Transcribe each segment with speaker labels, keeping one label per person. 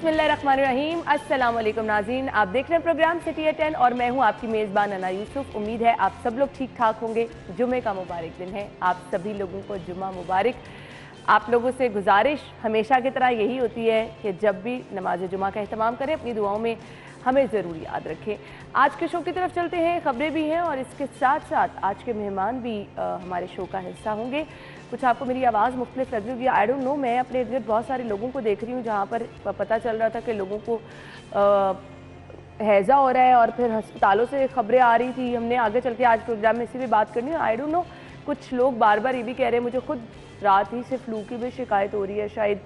Speaker 1: बिस्मिल्लाहिर्रहमानिर्रहीम। अस्सलाम वालेकुम नाज़रीन, आप देख रहे हैं प्रोग्राम सिटी एट 10 और मैं हूं आपकी मेज़बान अना यूसुफ। उम्मीद है आप सब लोग ठीक ठाक होंगे। जुमे का मुबारक दिन है, आप सभी लोगों को जुमा मुबारक। आप लोगों से गुजारिश हमेशा की तरह यही होती है कि जब भी नमाज जुमा का एहतमाम करें अपनी दुआओं में हमें ज़रूर याद रखें। आज के शो की तरफ चलते हैं, ख़बरें भी हैं और इसके साथ साथ आज के मेहमान भी हमारे शो का हिस्सा होंगे। कुछ आपको मेरी आवाज़ मुख्तलिफ लग रही होगी, आई डोंट नो। मैं अपने इर्द गिर्द बहुत सारे लोगों को देख रही हूँ जहाँ पर पता चल रहा था कि लोगों को हैज़ा हो रहा है और फिर अस्पतालों से ख़बरें आ रही थी। हमने आगे चल के आज प्रोग्राम में इसी भी बात करनी है। आई डोंट नो, कुछ लोग बार बार ये भी कह रहे हैं, मुझे खुद रात ही से फ्लू की भी शिकायत हो रही है। शायद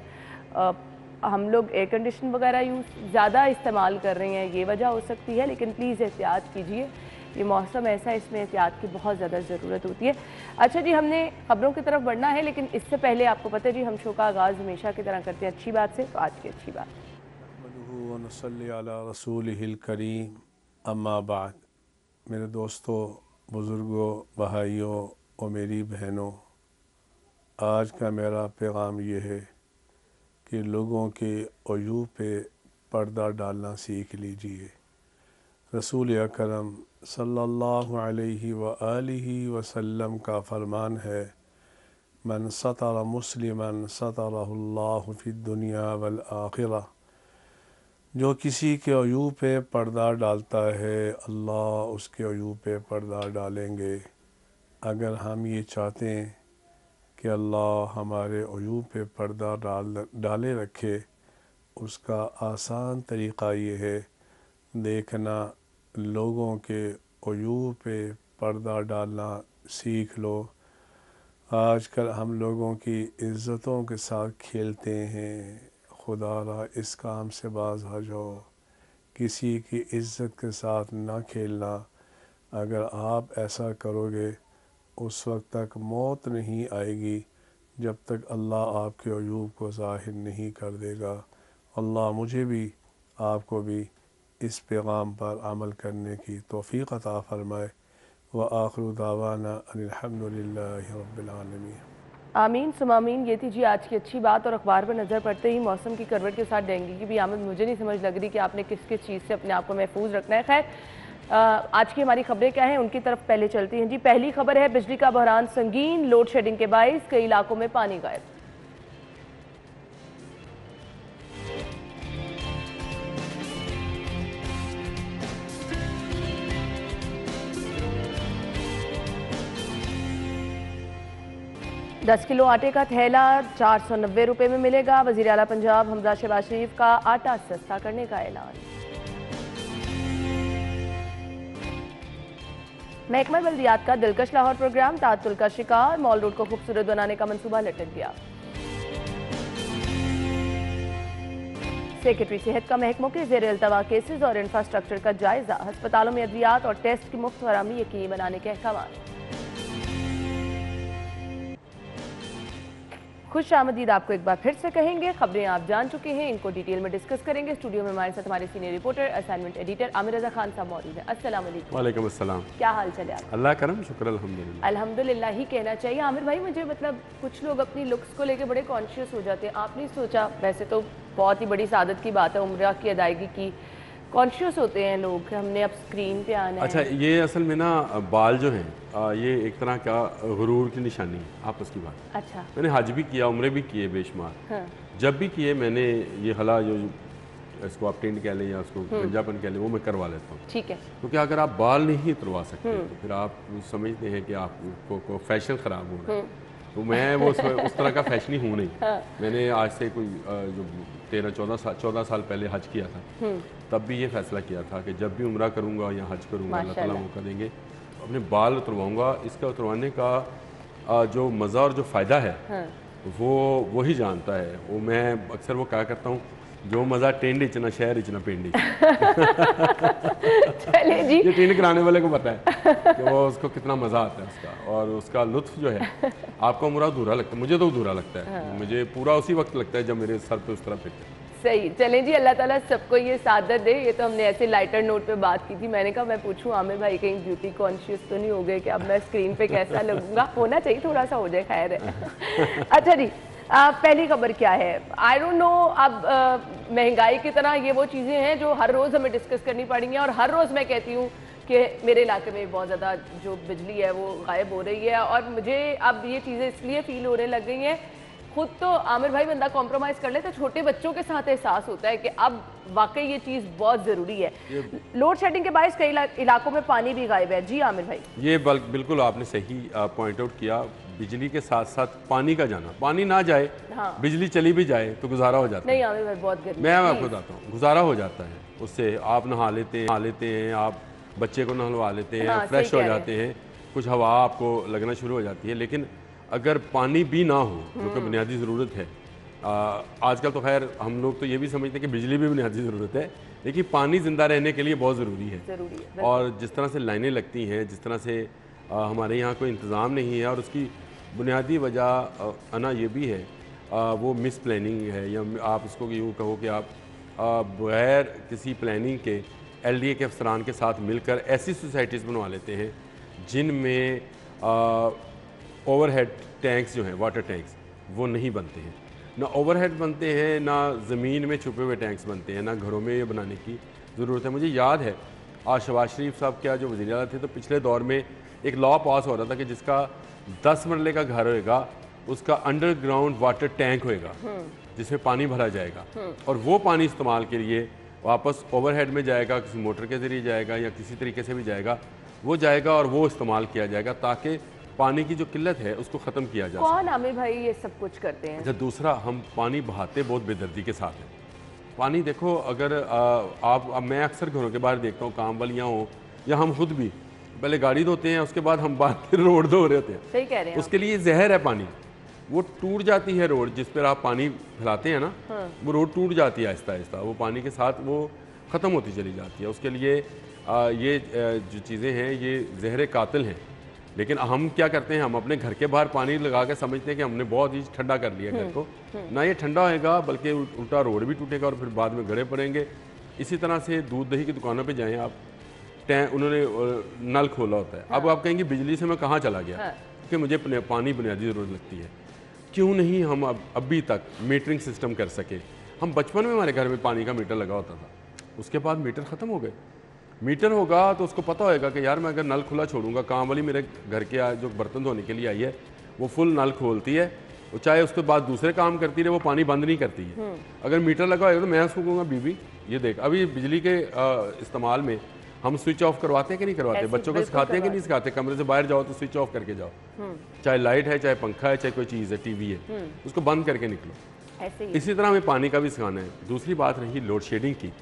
Speaker 1: हम लोग एयर कंडीशन वगैरह ज़्यादा इस्तेमाल कर रहे हैं, ये वजह हो सकती है। लेकिन प्लीज़ एहतियात कीजिए, ये मौसम ऐसा है, इसमें एहतियात की बहुत ज़्यादा ज़रूरत होती है। अच्छा जी, हमने ख़बरों की तरफ बढ़ना है, लेकिन इससे पहले आपको पता है जी हम शो का आगाज़ हमेशा की तरह करते हैं अच्छी बात से। तो आज की अच्छी बात,
Speaker 2: रसूलिहिल करीम, अम्मा बाद। मेरे दोस्तों, बुज़ुर्गों, भाइयों और मेरी बहनों, आज का मेरा पैगाम ये है कि लोगों के अयूब पे पर्दा डालना सीख लीजिए। रसूल अकरम सल्लल्लाहु अलैहि व आलिहि वसल्लम का फरमान है, मन सतर मुस्लिमन सतरहुल्लाहु फिद दुनिया वल आखिरह। जो किसी के अयूब पे पर्दा डालता है, अल्लाह उसके अयूब पे पर्दा डालेंगे। अगर हम ये चाहते हैं कि अल्लाह हमारे अयूब पे पर्दा डाले रखे, उसका आसान तरीक़ा ये है, देखना, लोगों के अयूब पे पर्दा डालना सीख लो। आजकल हम लोगों की इज़्ज़तों के साथ खेलते हैं। खुदारा इस काम से बाज आ जाओ, किसी की इज़्ज़त के साथ ना खेलना। अगर आप ऐसा करोगे, उस वक्त तक मौत नहीं आएगी जब तक अल्लाह आपके अयूब को ज़ाहिर नहीं कर देगा। अल्लाह मुझे भी आपको भी इस पैगाम पर अमल करने की तौफ़ीक़ अता फ़रमाए। व आखिरु दावाना अनिल हम्दुलिल्लाहि रब्बिल आलमीन।
Speaker 1: आमीन सुमामीन। ये थी जी आज की अच्छी बात। और अखबार पर नज़र पड़ते ही मौसम की करवट के साथ डेंगू की भी आमद मुझे नहीं समझ लग रही कि आपने किस किस चीज़ से अपने आप को महफूज रखना है। खैर, आज की हमारी खबरें क्या हैं उनकी तरफ पहले चलती हैं जी। पहली खबर है, बिजली का बहरान संगीन, लोड शेडिंग के बाइस कई इलाकों में पानी गायब। दस किलो आटे का थैला 490 रुपये में मिलेगा। वज़ीर आला पंजाब हमजा शहबाज शरीफ का आटा सस्ता करने का ऐलान। महकमा बल्दियात का दिलकश लाहौर प्रोग्राम तातुल का शिकार, मॉल रोड को खूबसूरत बनाने का मंसूबा लटक गया। सेक्रेटरी सेहत का महकमों के ज़ेर अल्तवा केसेस और इंफ्रास्ट्रक्चर का जायजा, अस्पतालों में अद्वियात और टेस्ट की मुफ्त फराहमी यकीनी बनाने के अहकाम। खुश आमदीद आपको एक बार फिर से कहेंगे। खबरें आप जान चुके हैं, इनको डिटेल में डिस्कस करेंगे। स्टूडियो में हमारे साथ हमारे senior reporter, assignment editor Aamir Raza Khan साहब मौजूद है। अस्सलाम वालेकुम।
Speaker 3: वालेकुम अस्सलाम।
Speaker 1: क्या हाल चले आप?
Speaker 3: अल्लाह करम, शुक्र अल्हम्दुलिल्लाह।
Speaker 1: अल्हम्दुलिल्लाह ही कहना चाहिए। आमिर भाई, मुझे मतलब कुछ लोग अपनी लुक्स को लेकर बड़े कॉन्शियस हो जाते हैं। आपने सोचा, वैसे तो बहुत ही बड़ी सादत की बात है उम्रा की अदायगी की, कॉन्शियस होते हैं लोग कि हमने अब स्क्रीन पे आना है।
Speaker 3: अच्छा, ये असल में ना बाल जो हैं ये एक तरह का गुरूर की निशानी है, आपस की बात।
Speaker 1: अच्छा।
Speaker 3: मैंने हज भी किया, उम्रे भी किए बेशुमार।
Speaker 1: हाँ।
Speaker 3: जब भी किए मैंने ये हला जो इसको आप टेंट कह लें या उसको गंजापन कह लें, वो मैं करवा लेता हूँ।
Speaker 1: ठीक है।
Speaker 3: क्योंकि अगर आप बाल नहीं उतरवा सकते तो फिर आप समझते हैं कि आपको फैशन ख़राब हो रहा है। तो मैं वो उस तरह का फैशनी हूँ नहीं।
Speaker 1: हाँ।
Speaker 3: मैंने आज से कोई जो 13-14 साल पहले हज किया था, तब भी ये फैसला किया था कि जब भी उम्रा करूँगा या हज करूँगा, अल्लाह ताला मौका देंगे, अपने बाल उतरवाऊँगा। इसका उतरवाने का जो मज़ा और जो फ़ायदा है वो वही जानता है। वो मैं अक्सर वो क्या करता हूँ, जो मज़ा टेंड इचना शहर इचना पेंड
Speaker 1: चले जी।
Speaker 3: ये टेंड कराने वाले को पता है कि वो उसको कितना मज़ा आता है उसका, और उसका लुत्फ जो है आपको पूरा अधूरा लगता है। मुझे तो अधूरा लगता है। मुझे पूरा उसी वक्त लगता है जब मेरे सर पे उस तरह फिरते।
Speaker 1: सही। चलें जी, अल्लाह ताला सबको ये सादत दे। ये तो हमने ऐसे लाइटर नोट पे बात की थी। मैंने कहा मैं पूछूं आमिर भाई कहीं ब्यूटी कॉन्शियस तो नहीं हो गए कि अब मैं स्क्रीन पे कैसा लगूंगा। होना चाहिए, थोड़ा सा हो जाए, खैर है। अच्छा जी, पहली खबर क्या है? आई डोंट नो, अब महंगाई की तरह ये वो चीज़ें हैं जो हर रोज़ हमें डिस्कस करनी पड़ेंगी, और हर रोज़ मैं कहती हूँ कि मेरे इलाके में बहुत ज़्यादा जो बिजली है वो गायब हो रही है, और मुझे अब ये चीज़ें इसलिए फील होने लग गई हैं। खुद तो आमिर भाई बंदा कॉम्प्रोमाइज़ कर ले, तो छोटे बच्चों के साथ एहसास होता है कि अब वाकई ये चीज़ बहुत ज़रूरी है। लोड शेडिंग के बायस कई इलाकों में पानी भी गायब है। जी आमिर भाई।
Speaker 3: ये बिल्कुल आपने सही पॉइंट आउट किया। बिजली के साथ साथ पानी का जाना, पानी ना जाए,
Speaker 1: हाँ।
Speaker 3: बिजली चली भी जाए तो गुजारा हो जाता है।
Speaker 1: नहीं आमिर भाई, बहुत गर्मी।
Speaker 3: मैं आपको बताता हूँ, गुजारा हो जाता है उससे। आप नहा लेते हैं, आप बच्चे को नहलवा लेते हैं,
Speaker 1: हाँ,
Speaker 3: फ्रेश हो जाते हैं, कुछ हवा आपको लगना शुरू हो जाती है। लेकिन अगर पानी भी ना हो, जो कि बुनियादी ज़रूरत है, आजकल तो खैर हम लोग तो ये भी समझते हैं कि बिजली भी बुनियादी ज़रूरत है, लेकिन पानी ज़िंदा रहने के लिए बहुत ज़रूरी है। और जिस तरह से लाइनें लगती हैं, जिस तरह से हमारे यहाँ कोई इंतज़ाम नहीं है, और उसकी बुनियादी वजह ना ये भी है, वो मिस प्लानिंग है, या आप इसको यूँ कहो कि आप बगैर किसी प्लानिंग के LDA के अफसरान के साथ मिलकर ऐसी सोसाइटीज़ बनवा लेते हैं जिनमें ओवरहेड टैंक्स जो हैं, वाटर टैंक्स, वो नहीं बनते हैं। ना ओवरहेड बनते हैं, ना ज़मीन में छुपे हुए टैंक्स बनते हैं, ना घरों में ये बनाने की ज़रूरत है। मुझे याद है आज शहबाज शरीफ साहब क्या जो वज़ीर आला थे, तो पिछले दौर में एक लॉ पास हो रहा था कि जिसका 10 मरले का घर होएगा उसका अंडरग्राउंड वाटर टैंक होएगा जिसमें पानी भरा जाएगा, और वो पानी इस्तेमाल के लिए वापस ओवरहेड में जाएगा, किसी मोटर के ज़रिए जाएगा या किसी तरीके से भी जाएगा, वो जाएगा और वो इस्तेमाल किया जाएगा ताकि पानी की जो किल्लत है उसको ख़त्म किया जा सके।
Speaker 1: कौन आमिर भाई ये सब कुछ करते हैं?
Speaker 3: अच्छा, दूसरा, हम पानी बहाते बहुत बेदर्दी के साथ हैं। पानी देखो, अगर अब मैं अक्सर घरों के बाहर देखता हूँ, काम वालियाँ हों या हम खुद भी, पहले गाड़ी धोते हैं, उसके बाद हम बाहर फिर रोड धो रहे होते हैं।
Speaker 1: सही कह रहे हैं।
Speaker 3: उसके लिए जहर है पानी। वो टूट जाती है रोड जिस पर आप पानी फैलाते हैं ना, वो रोड टूट जाती है आहिस्ता आहिस्ता, वो पानी के साथ वो ख़त्म होती चली जाती है। उसके लिए ये जो चीज़ें हैं ये ज़हर कातिल हैं। लेकिन हम क्या करते हैं, हम अपने घर के बाहर पानी लगा के समझते हैं कि हमने बहुत ही ठंडा कर लिया घर को। ना ये ठंडा होएगा, बल्कि उल्टा रोड भी टूटेगा और फिर बाद में गड़े पड़ेंगे। इसी तरह से दूध दही की दुकानों पे जाएं आप, उन्होंने नल खोला होता है। अब आप कहेंगे बिजली से मैं कहाँ चला गया, क्योंकि मुझे पानी बुनियादी ज़रूरत लगती है। क्यों नहीं हम अभी तक मीटरिंग सिस्टम कर सके? हम बचपन में हमारे घर में पानी का मीटर लगा होता था, उसके बाद मीटर ख़त्म हो गए। मीटर होगा तो उसको पता होएगा कि यार मैं अगर नल खुला छोड़ूंगा, काम वाली मेरे घर के जो बर्तन धोने के लिए आई है वो फुल नल खोलती है, वो चाहे उसके बाद दूसरे काम करती रहे, वो पानी बंद नहीं करती है। अगर मीटर लगा होगा तो मैं उसको कहूँगा बीबी ये देख, अभी बिजली के इस्तेमाल में हम स्विच ऑफ करवाते हैं कि नहीं करवाते? बच्चों को सिखाते हैं कि नहीं सिखाते? कमरे से बाहर जाओ तो स्विच ऑफ करके जाओ, चाहे लाइट है, चाहे पंखा है, चाहे कोई चीज़ है, टीवी है, उसको बंद करके निकलो। इसी तरह हमें पानी का भी सिखाना है। दूसरी बात रही लोड शेडिंग की,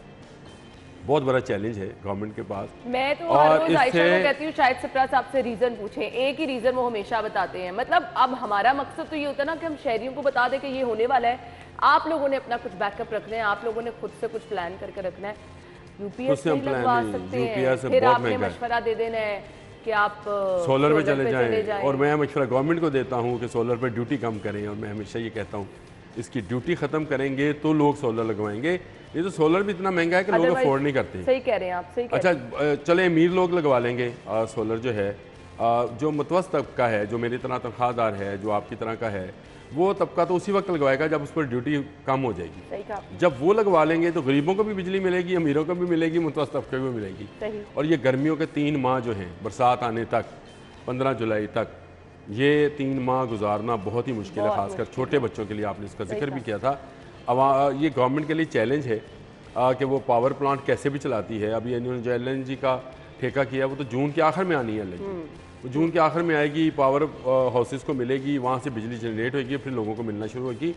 Speaker 3: बहुत बड़ा चैलेंज है गवर्नमेंट के पास।
Speaker 1: मैं तो हर रोज आयशा को कहती हूँ शायद सिप्रा साहब से रीजन पूछें, एक ही रीजन वो हमेशा बताते हैं। मतलब अब हमारा मकसद तो ये होता है ना कि हम शहरियों को बता दें कि ये होने वाला है, आप लोगों ने अपना कुछ बैकअप रखना है, आप लोगों ने खुद से कुछ प्लान करके रखना है। यूपीएस नहीं लगवा सकते हैं, फिर आपने मशवरा दे देना है कि आप
Speaker 3: सोलर पे चले जाएं। और मैं मशवरा गवर्नमेंट को देता हूँ कि सोलर पे ड्यूटी कम करें, और मैं हमेशा ये कहता हूँ इसकी ड्यूटी ख़त्म करेंगे तो लोग सोलर लगवाएंगे। ये तो सोलर भी इतना महंगा है कि लोग अफोर्ड नहीं करते।
Speaker 1: सही कह रहे हैं आप, सही कह रहे हैं।
Speaker 3: अच्छा चले अमीर लोग लगवा लेंगे सोलर जो है, जो मुतवस्सित तबका है, जो मेरी तरह तनख्वाहदार है, जो आपकी तरह का है, वो तबका तो उसी वक्त लगवाएगा जब उस पर ड्यूटी कम हो जाएगी।
Speaker 1: सही कहा।
Speaker 3: जब वो लगवा लेंगे तो गरीबों को भी बिजली मिलेगी, अमीरों को भी मिलेगी, मुतवस्सित तबके को भी मिलेगी।
Speaker 1: सही।
Speaker 3: और ये गर्मियों के 3 माह जो हैं, बरसात आने तक 15 जुलाई तक, ये 3 माह गुजारना बहुत ही मुश्किल है, खासकर छोटे बच्चों के लिए। आपने इसका जिक्र भी किया था। अब ये गवर्नमेंट के लिए चैलेंज है कि वो पावर प्लांट कैसे भी चलाती है। अभी इन्होंने जो LNG का ठेका किया वो तो जून के आखिर में आनी है। LNG वो जून के आखिर में आएगी, पावर हाउसेस को मिलेगी, वहाँ से बिजली जनरेट होगी, फिर लोगों को मिलना शुरू होगी।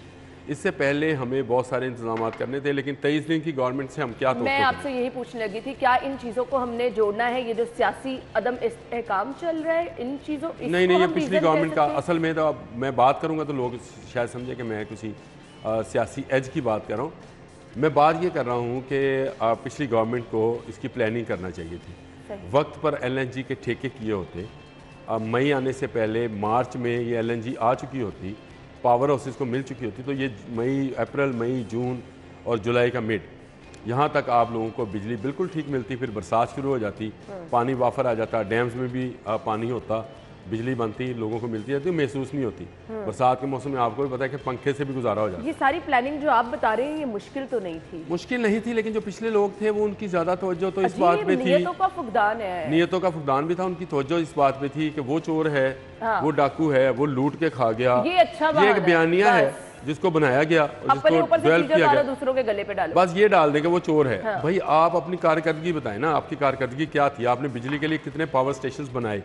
Speaker 3: इससे पहले हमें बहुत सारे इंतजाम करने थे, लेकिन 23 दिन की गवर्नमेंट से हम क्या तो
Speaker 1: मैं आपसे यही पूछने लगी थी, क्या इन चीज़ों को हमने जोड़ना है? ये जो सियासी अदम इस्तेहकाम चल रहा है, इन चीज़ों
Speaker 3: नहीं, ये पिछली गवर्नमेंट का असल में, तो मैं बात करूँगा तो लोग शायद समझे कि मैं किसी सियासी एज की बात कर रहा हूँ। मैं बात ये कर रहा हूँ कि पिछली गवर्नमेंट को इसकी प्लानिंग करना चाहिए थी। वक्त पर LNG के ठेके किए होते, मई आने से पहले मार्च में ये LNG आ चुकी होती, पावर हाउसेस को मिल चुकी होती, तो ये अप्रैल, मई, जून और जुलाई का मिड, यहाँ तक आप लोगों को बिजली बिल्कुल ठीक मिलती। फिर बरसात शुरू हो जाती, पानी वाफर आ जाता, डैम्स में भी पानी होता, बिजली बनती, लोगों को मिलती रहती है, महसूस नहीं होती। बरसात के मौसम में आपको भी पता है कि पंखे से भी गुजारा हो जाता है।
Speaker 1: ये सारी प्लानिंग जो आप बता रहे हैं ये मुश्किल तो नहीं थी?
Speaker 3: मुश्किल नहीं थी, लेकिन जो पिछले लोग थे वो उनकी ज़्यादा तवज्जो तो इस बात पे थी,
Speaker 1: नियतों का फुकदान है,
Speaker 3: नियतों का फुकदान भी था, उनकी तवज्जो इस बात पे थी कि वो चोर है, वो डाकू है, वो लूट के खा गया।
Speaker 1: ये अच्छा
Speaker 3: ये एक बयानिया है जिसको बनाया गया और जिसको डेवलप किया गया,
Speaker 1: दूसरों के गले पे डालो,
Speaker 3: बस ये डाल देंगे वो चोर है। भाई आप अपनी कारकर्दगी बताएं ना, आपकी कारकर्दगी क्या थी? आपने बिजली के लिए कितने पावर स्टेशन बनाए,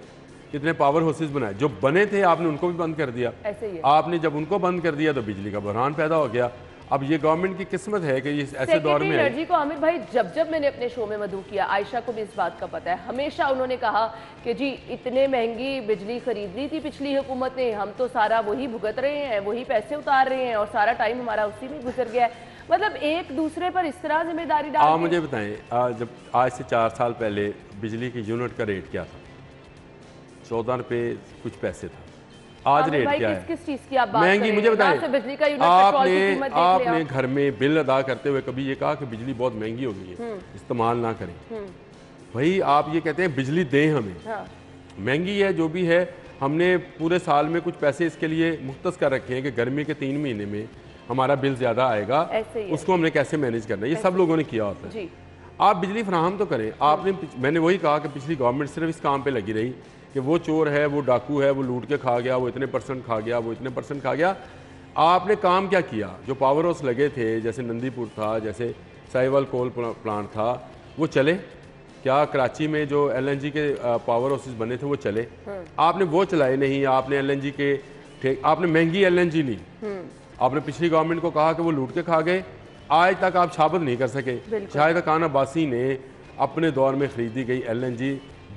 Speaker 3: कितने पावर हाउसेस बनाए? जो बने थे आपने उनको भी बंद कर दिया।
Speaker 1: ऐसे ही है।
Speaker 3: आपने जब उनको बंद कर दिया तो बिजली का बहरान पैदा हो गया। अब ये गवर्नमेंट की किस्मत है कि ये ऐसे दौर में
Speaker 1: एनर्जी को आमिर भाई जब मैंने अपने शो में मधु किया, आयशा को भी इस बात का पता है, हमेशा उन्होंने कहा कि जी इतने महंगी बिजली खरीद ली थी पिछली हुकूमत ने, हम तो सारा वही भुगत रहे हैं, वही पैसे उतार रहे हैं और सारा टाइम हमारा उसी में गुजर गया है। मतलब एक दूसरे पर इस तरह जिम्मेदारी डाल।
Speaker 3: आप मुझे बताएं, जब आज से 4 साल पहले बिजली की यूनिट का रेट क्या था? 14 रुपये कुछ पैसे था। आज रेट क्या है?
Speaker 1: किस चीज की आप बात
Speaker 3: महंगी? मुझे बताएं,
Speaker 1: बिजली का यूनिट, पेट्रोल की कीमत देख ले
Speaker 3: आपने घर में बिल अदा करते हुए कभी ये कहा कि बिजली बहुत महंगी हो गई है, इस्तेमाल ना करें? भाई आप ये कहते हैं बिजली दें हमें।
Speaker 1: हाँ।
Speaker 3: महंगी है जो भी है, हमने पूरे साल में कुछ पैसे इसके लिए मुख्तस कर रखे हैं कि गर्मी के 3 महीने में हमारा बिल ज्यादा आएगा, उसको हमने कैसे मैनेज करना है। ये सब लोगों ने किया होता है। आप बिजली फराहम तो करें। आपने, मैंने वही कहा कि पिछली गवर्नमेंट सिर्फ इस काम पे लगी रही कि वो चोर है, वो डाकू है, वो लूट के खा गया, वो इतने % खा गया, वो इतने % खा गया। आपने काम क्या किया? जो पावर हाउस लगे थे, जैसे नंदीपुर था, जैसे साहिवाल कोल प्लांट था, वो चले क्या? कराची में जो LNG के पावर हाउसेस बने थे वो चले? आपने वो चलाए नहीं। आपने LNG के आपने महंगी LNG ली। आपने पिछली गवर्नमेंट को कहा कि वो लूट के खा गए, आज तक आप साबित नहीं कर सके। शाहिद खान अब्बासी ने अपने दौर में खरीदी गई LNG,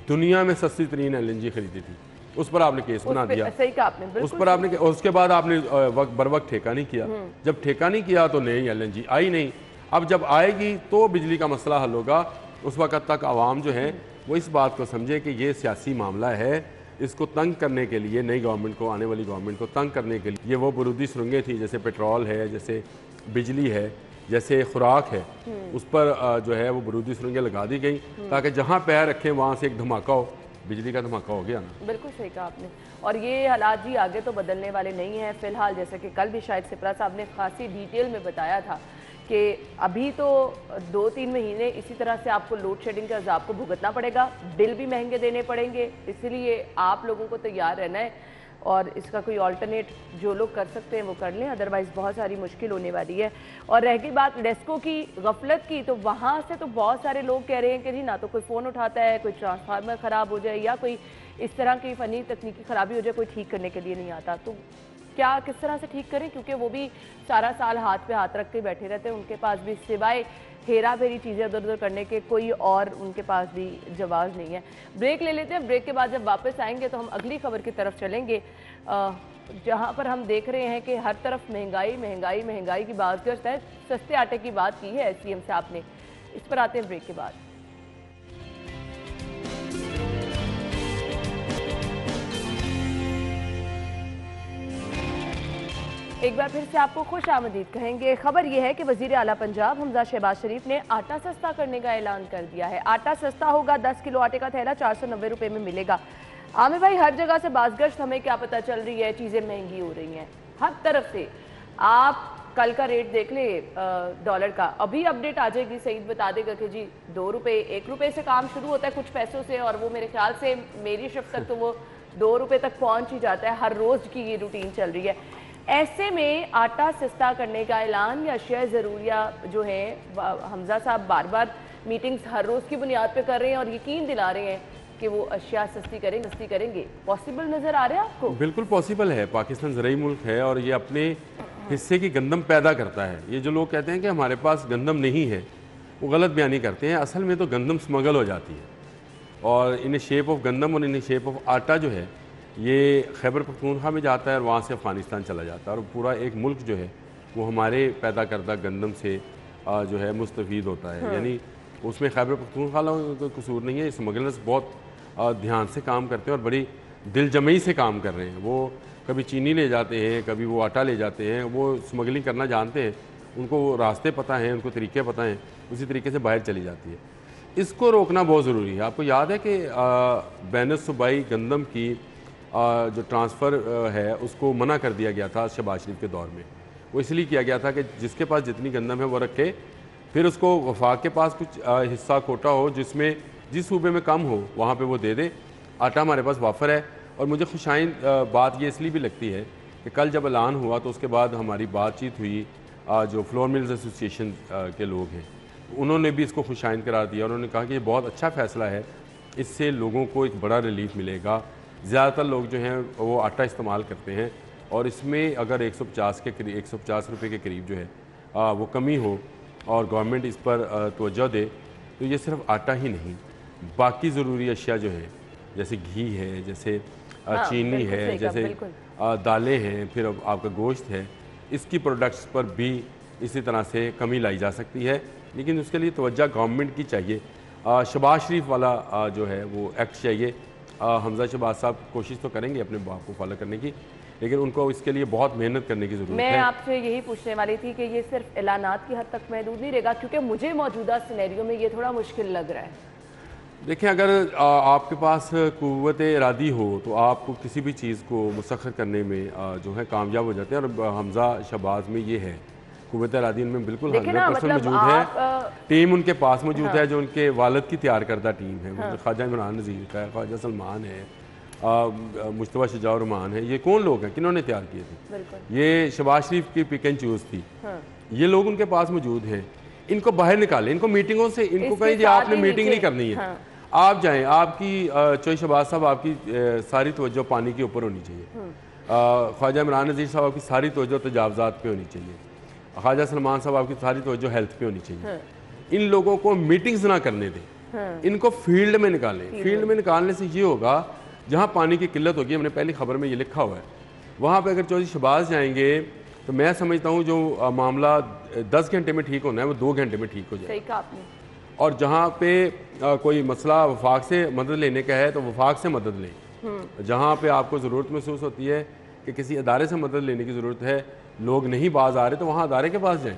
Speaker 3: दुनिया में सस्ती तरीन LNG खरीदी थी, उस पर आपने केस बना दिया।
Speaker 1: सही कहा आपने,
Speaker 3: उस पर आपने, उसके बाद आपने बर वक्त ठेका नहीं किया। जब ठेका नहीं किया तो नई LNG आई नहीं। अब जब आएगी तो बिजली का मसला हल होगा। उस वक्त तक आवाम जो है वो इस बात को समझे कि ये सियासी मामला है, इसको तंग करने के लिए, नई गवर्नमेंट को, आने वाली गवर्नमेंट को तंग करने के लिए ये वो बुरुदी सुरंगें थी, जैसे पेट्रोल है, जैसे बिजली है, जैसे खुराक है, उस पर जो है वो बुरुदी सुरंगें लगा दी गई ताकि जहाँ पैर रखें वहाँ से एक धमाका हो। बिजली का धमाका हो गया ना।
Speaker 1: बिल्कुल सही कहा आपने। और ये हालात जी आगे तो बदलने वाले नहीं हैं। फिलहाल जैसे कि कल भी शायद सिप्रा साहब ने खासी डिटेल में बताया था कि अभी तो 2-3 महीने इसी तरह से आपको लोड शेडिंग का अज़ाब को भुगतना पड़ेगा, बिल भी महंगे देने पड़ेंगे, इसलिए आप लोगों को तैयार रहना है और इसका कोई ऑल्टरनेट जो लोग कर सकते हैं वो कर लें, अदरवाइज़ बहुत सारी मुश्किल होने वाली है। और रह गई बात डेस्को की गफलत की, तो वहाँ से तो बहुत सारे लोग कह रहे हैं कि जी ना तो कोई फ़ोन उठाता है, कोई ट्रांसफार्मर ख़राब हो जाए या कोई इस तरह की फ़नी तकनीकी ख़राबी हो जाए, कोई ठीक करने के लिए नहीं आता। तो क्या किस तरह से ठीक करें, क्योंकि वो भी सारा साल हाथ पे हाथ रख के बैठे रहते हैं, उनके पास भी सिवाय हेरा फेरी चीज़ें उधर उधर करने के कोई और उनके पास भी जवाब नहीं है। ब्रेक ले लेते हैं, ब्रेक के बाद जब वापस आएंगे तो हम अगली खबर की तरफ चलेंगे, जहां पर हम देख रहे हैं कि हर तरफ महंगाई महंगाई महंगाई की बात करता है। सस्ते आटे की बात की है SCM साहब ने। इस पर आते हैं ब्रेक के बाद। एक बार फिर से आपको खुश आमदीद कहेंगे। खबर यह है कि वजीर आला पंजाब हमजा शहबाज शरीफ ने आटा सस्ता करने का ऐलान कर दिया है। आटा सस्ता होगा, 10 किलो आटे का थैला 490 रुपये में मिलेगा। आमिर भाई, हर जगह से बाज़गश्त हमें क्या पता चल रही है, चीज़ें महंगी हो रही हैं हर तरफ से। आप कल का रेट देख ले डॉलर का, अभी अपडेट आ जाएगी, सईद बता देगा कि जी 2 रुपये 1 रुपये से काम शुरू होता है कुछ पैसों से, और वो मेरे ख्याल से मेरी शिफ्ट तक तो वो 2 रुपये तक पहुँच ही जाता है। हर रोज़ की ये रूटीन चल रही है। ऐसे में आटा सस्ता करने का ऐलान या अशिया ज़रूरिया जो है, हमजा साहब बार बार मीटिंग्स हर रोज़ की बुनियाद पे कर रहे हैं और यकीन दिला रहे हैं कि वो अशिया सस्ती करेंगे। पॉसिबल नज़र आ रहा है आपको?
Speaker 3: बिल्कुल पॉसिबल है। पाकिस्तान ज़राई मुल्क है और ये अपने हिस्से की गंदम पैदा करता है। ये जो लोग कहते हैं कि हमारे पास गंदम नहीं है, वो गलत बयानी करते हैं। असल में तो गंदम स्मगल हो जाती है और इन शेप ऑफ गंदम और इन शेप ऑफ आटा जो है ये खैबर पख्तूनख्वा में जाता है और वहाँ से अफ़गानिस्तान चला जाता है और पूरा एक मुल्क जो है वो हमारे पैदा करदा गंदम से जो है मुस्तफ़ीद होता है। यानी उसमें खैबर पख्तूनख्वा का कसूर नहीं है। स्मगलर्स बहुत ध्यान से काम करते हैं और बड़ी दिलजमई से काम कर रहे हैं। वो कभी चीनी ले जाते हैं, कभी वो आटा ले जाते हैं, वो स्मगलिंग करना जानते हैं, उनको रास्ते पता हैं, उनको तरीके पता हैं, उसी तरीके से बाहर चली जाती है। इसको रोकना बहुत ज़रूरी है। आपको याद है कि बैन सूबाई गंदम की जो ट्रांसफ़र है उसको मना कर दिया गया था शहबाज शरीफ के दौर में। वो इसलिए किया गया था कि जिसके पास जितनी गंदम है वो रखे, फिर उसको वफाक के पास कुछ हिस्सा कोटा हो जिसमें जिस सूबे में कम हो वहाँ पे वो दे दे। आटा हमारे पास वाफर है। और मुझे खुशाइन बात ये इसलिए भी लगती है कि कल जब ऐलान हुआ तो उसके बाद हमारी बातचीत हुई जो फ्लोर मिल्स एसोसिएशन के लोग हैं उन्होंने भी इसको खुशाइन करार दिया। उन्होंने कहा कि ये बहुत अच्छा फ़ैसला है, इससे लोगों को एक बड़ा रिलीफ मिलेगा। ज़्यादातर लोग जो हैं वो आटा इस्तेमाल करते हैं और इसमें अगर 150 रुपये के करीब जो है वो कमी हो और गवर्नमेंट इस पर तवज्जो दे तो ये सिर्फ आटा ही नहीं, बाकी ज़रूरी अशिया जो हैं जैसे घी है, जैसे चीनी है, जैसे दालें हैं, फिर अब आपका गोश्त है, इसकी प्रोडक्ट्स पर भी इसी तरह से कमी लाई जा सकती है। लेकिन उसके लिए तवज्जो गवर्नमेंट की चाहिए। शहबाज शरीफ वाला जो है वो एक्ट चाहिए। हमजा शहबाज साहब कोशिश तो करेंगे अपने बाप को फॉलो करने की, लेकिन उनको इसके लिए बहुत मेहनत करने की ज़रूरत है।
Speaker 1: मैं आपसे यही पूछने वाली थी कि ये सिर्फ ऐलानात की हद तक महदूद नहीं रहेगा, क्योंकि मुझे मौजूदा सिनेरियो में ये थोड़ा मुश्किल लग रहा है।
Speaker 3: देखिए, अगर आपके पास क़ुव्वत इरादी हो तो आप किसी भी चीज़ को मुसख्खर करने में जो है कामयाब हो जाते हैं। और हमजा शहबाज में ये है, क़ुव्वत इरादी उनमें बिल्कुल 100% मौजूद है। टीम उनके पास मौजूद है जो उनके वालिद की तैयार करदा टीम है। मतलब ख्वाजा इमरान नज़ीर का है, ख्वाजा सलमान है, मुश्तबा शुजा रहमान है। ये कौन लोग हैं, किन्होंने तैयार किए थे? ये शहबाज शरीफ की पिक एंड चूज़ थी। ये लोग उनके पास मौजूद हैं। इनको बाहर निकालें, इनको मीटिंगों से, इनको कहीं जी आपने मीटिंग नहीं करनी है, आप जाएं, आपकी चोई शहबाज साहब आपकी सारी तवज्जो पानी के ऊपर होनी चाहिए। ख्वाजा इमरान नज़ीर साहब आपकी सारी तवज्जो तजावज़ात पे होनी चाहिए। ख्वाजा सलमान साहब आपकी सारी तवज्जो हेल्थ पे होनी चाहिए। इन लोगों को मीटिंग्स ना करने दें, इनको फील्ड में निकालें। फील्ड में निकालने से ये होगा जहाँ पानी की किल्लत होगी, हमने पहली खबर में ये लिखा हुआ है, वहाँ पर अगर चौधरी शहबाज जाएंगे तो मैं समझता हूँ जो मामला 10 घंटे में ठीक होना है वो 2 घंटे में ठीक हो जाए।
Speaker 1: सही कहा आपने।
Speaker 3: और जहाँ पे कोई मसला वफाक से मदद लेने का है तो वफाक से मदद लें। जहाँ पे आपको ज़रूरत महसूस होती है कि किसी अदारे से मदद लेने की ज़रूरत है, लोग नहीं बाज आ रहे, तो वहाँ अदारे के पास जाएं,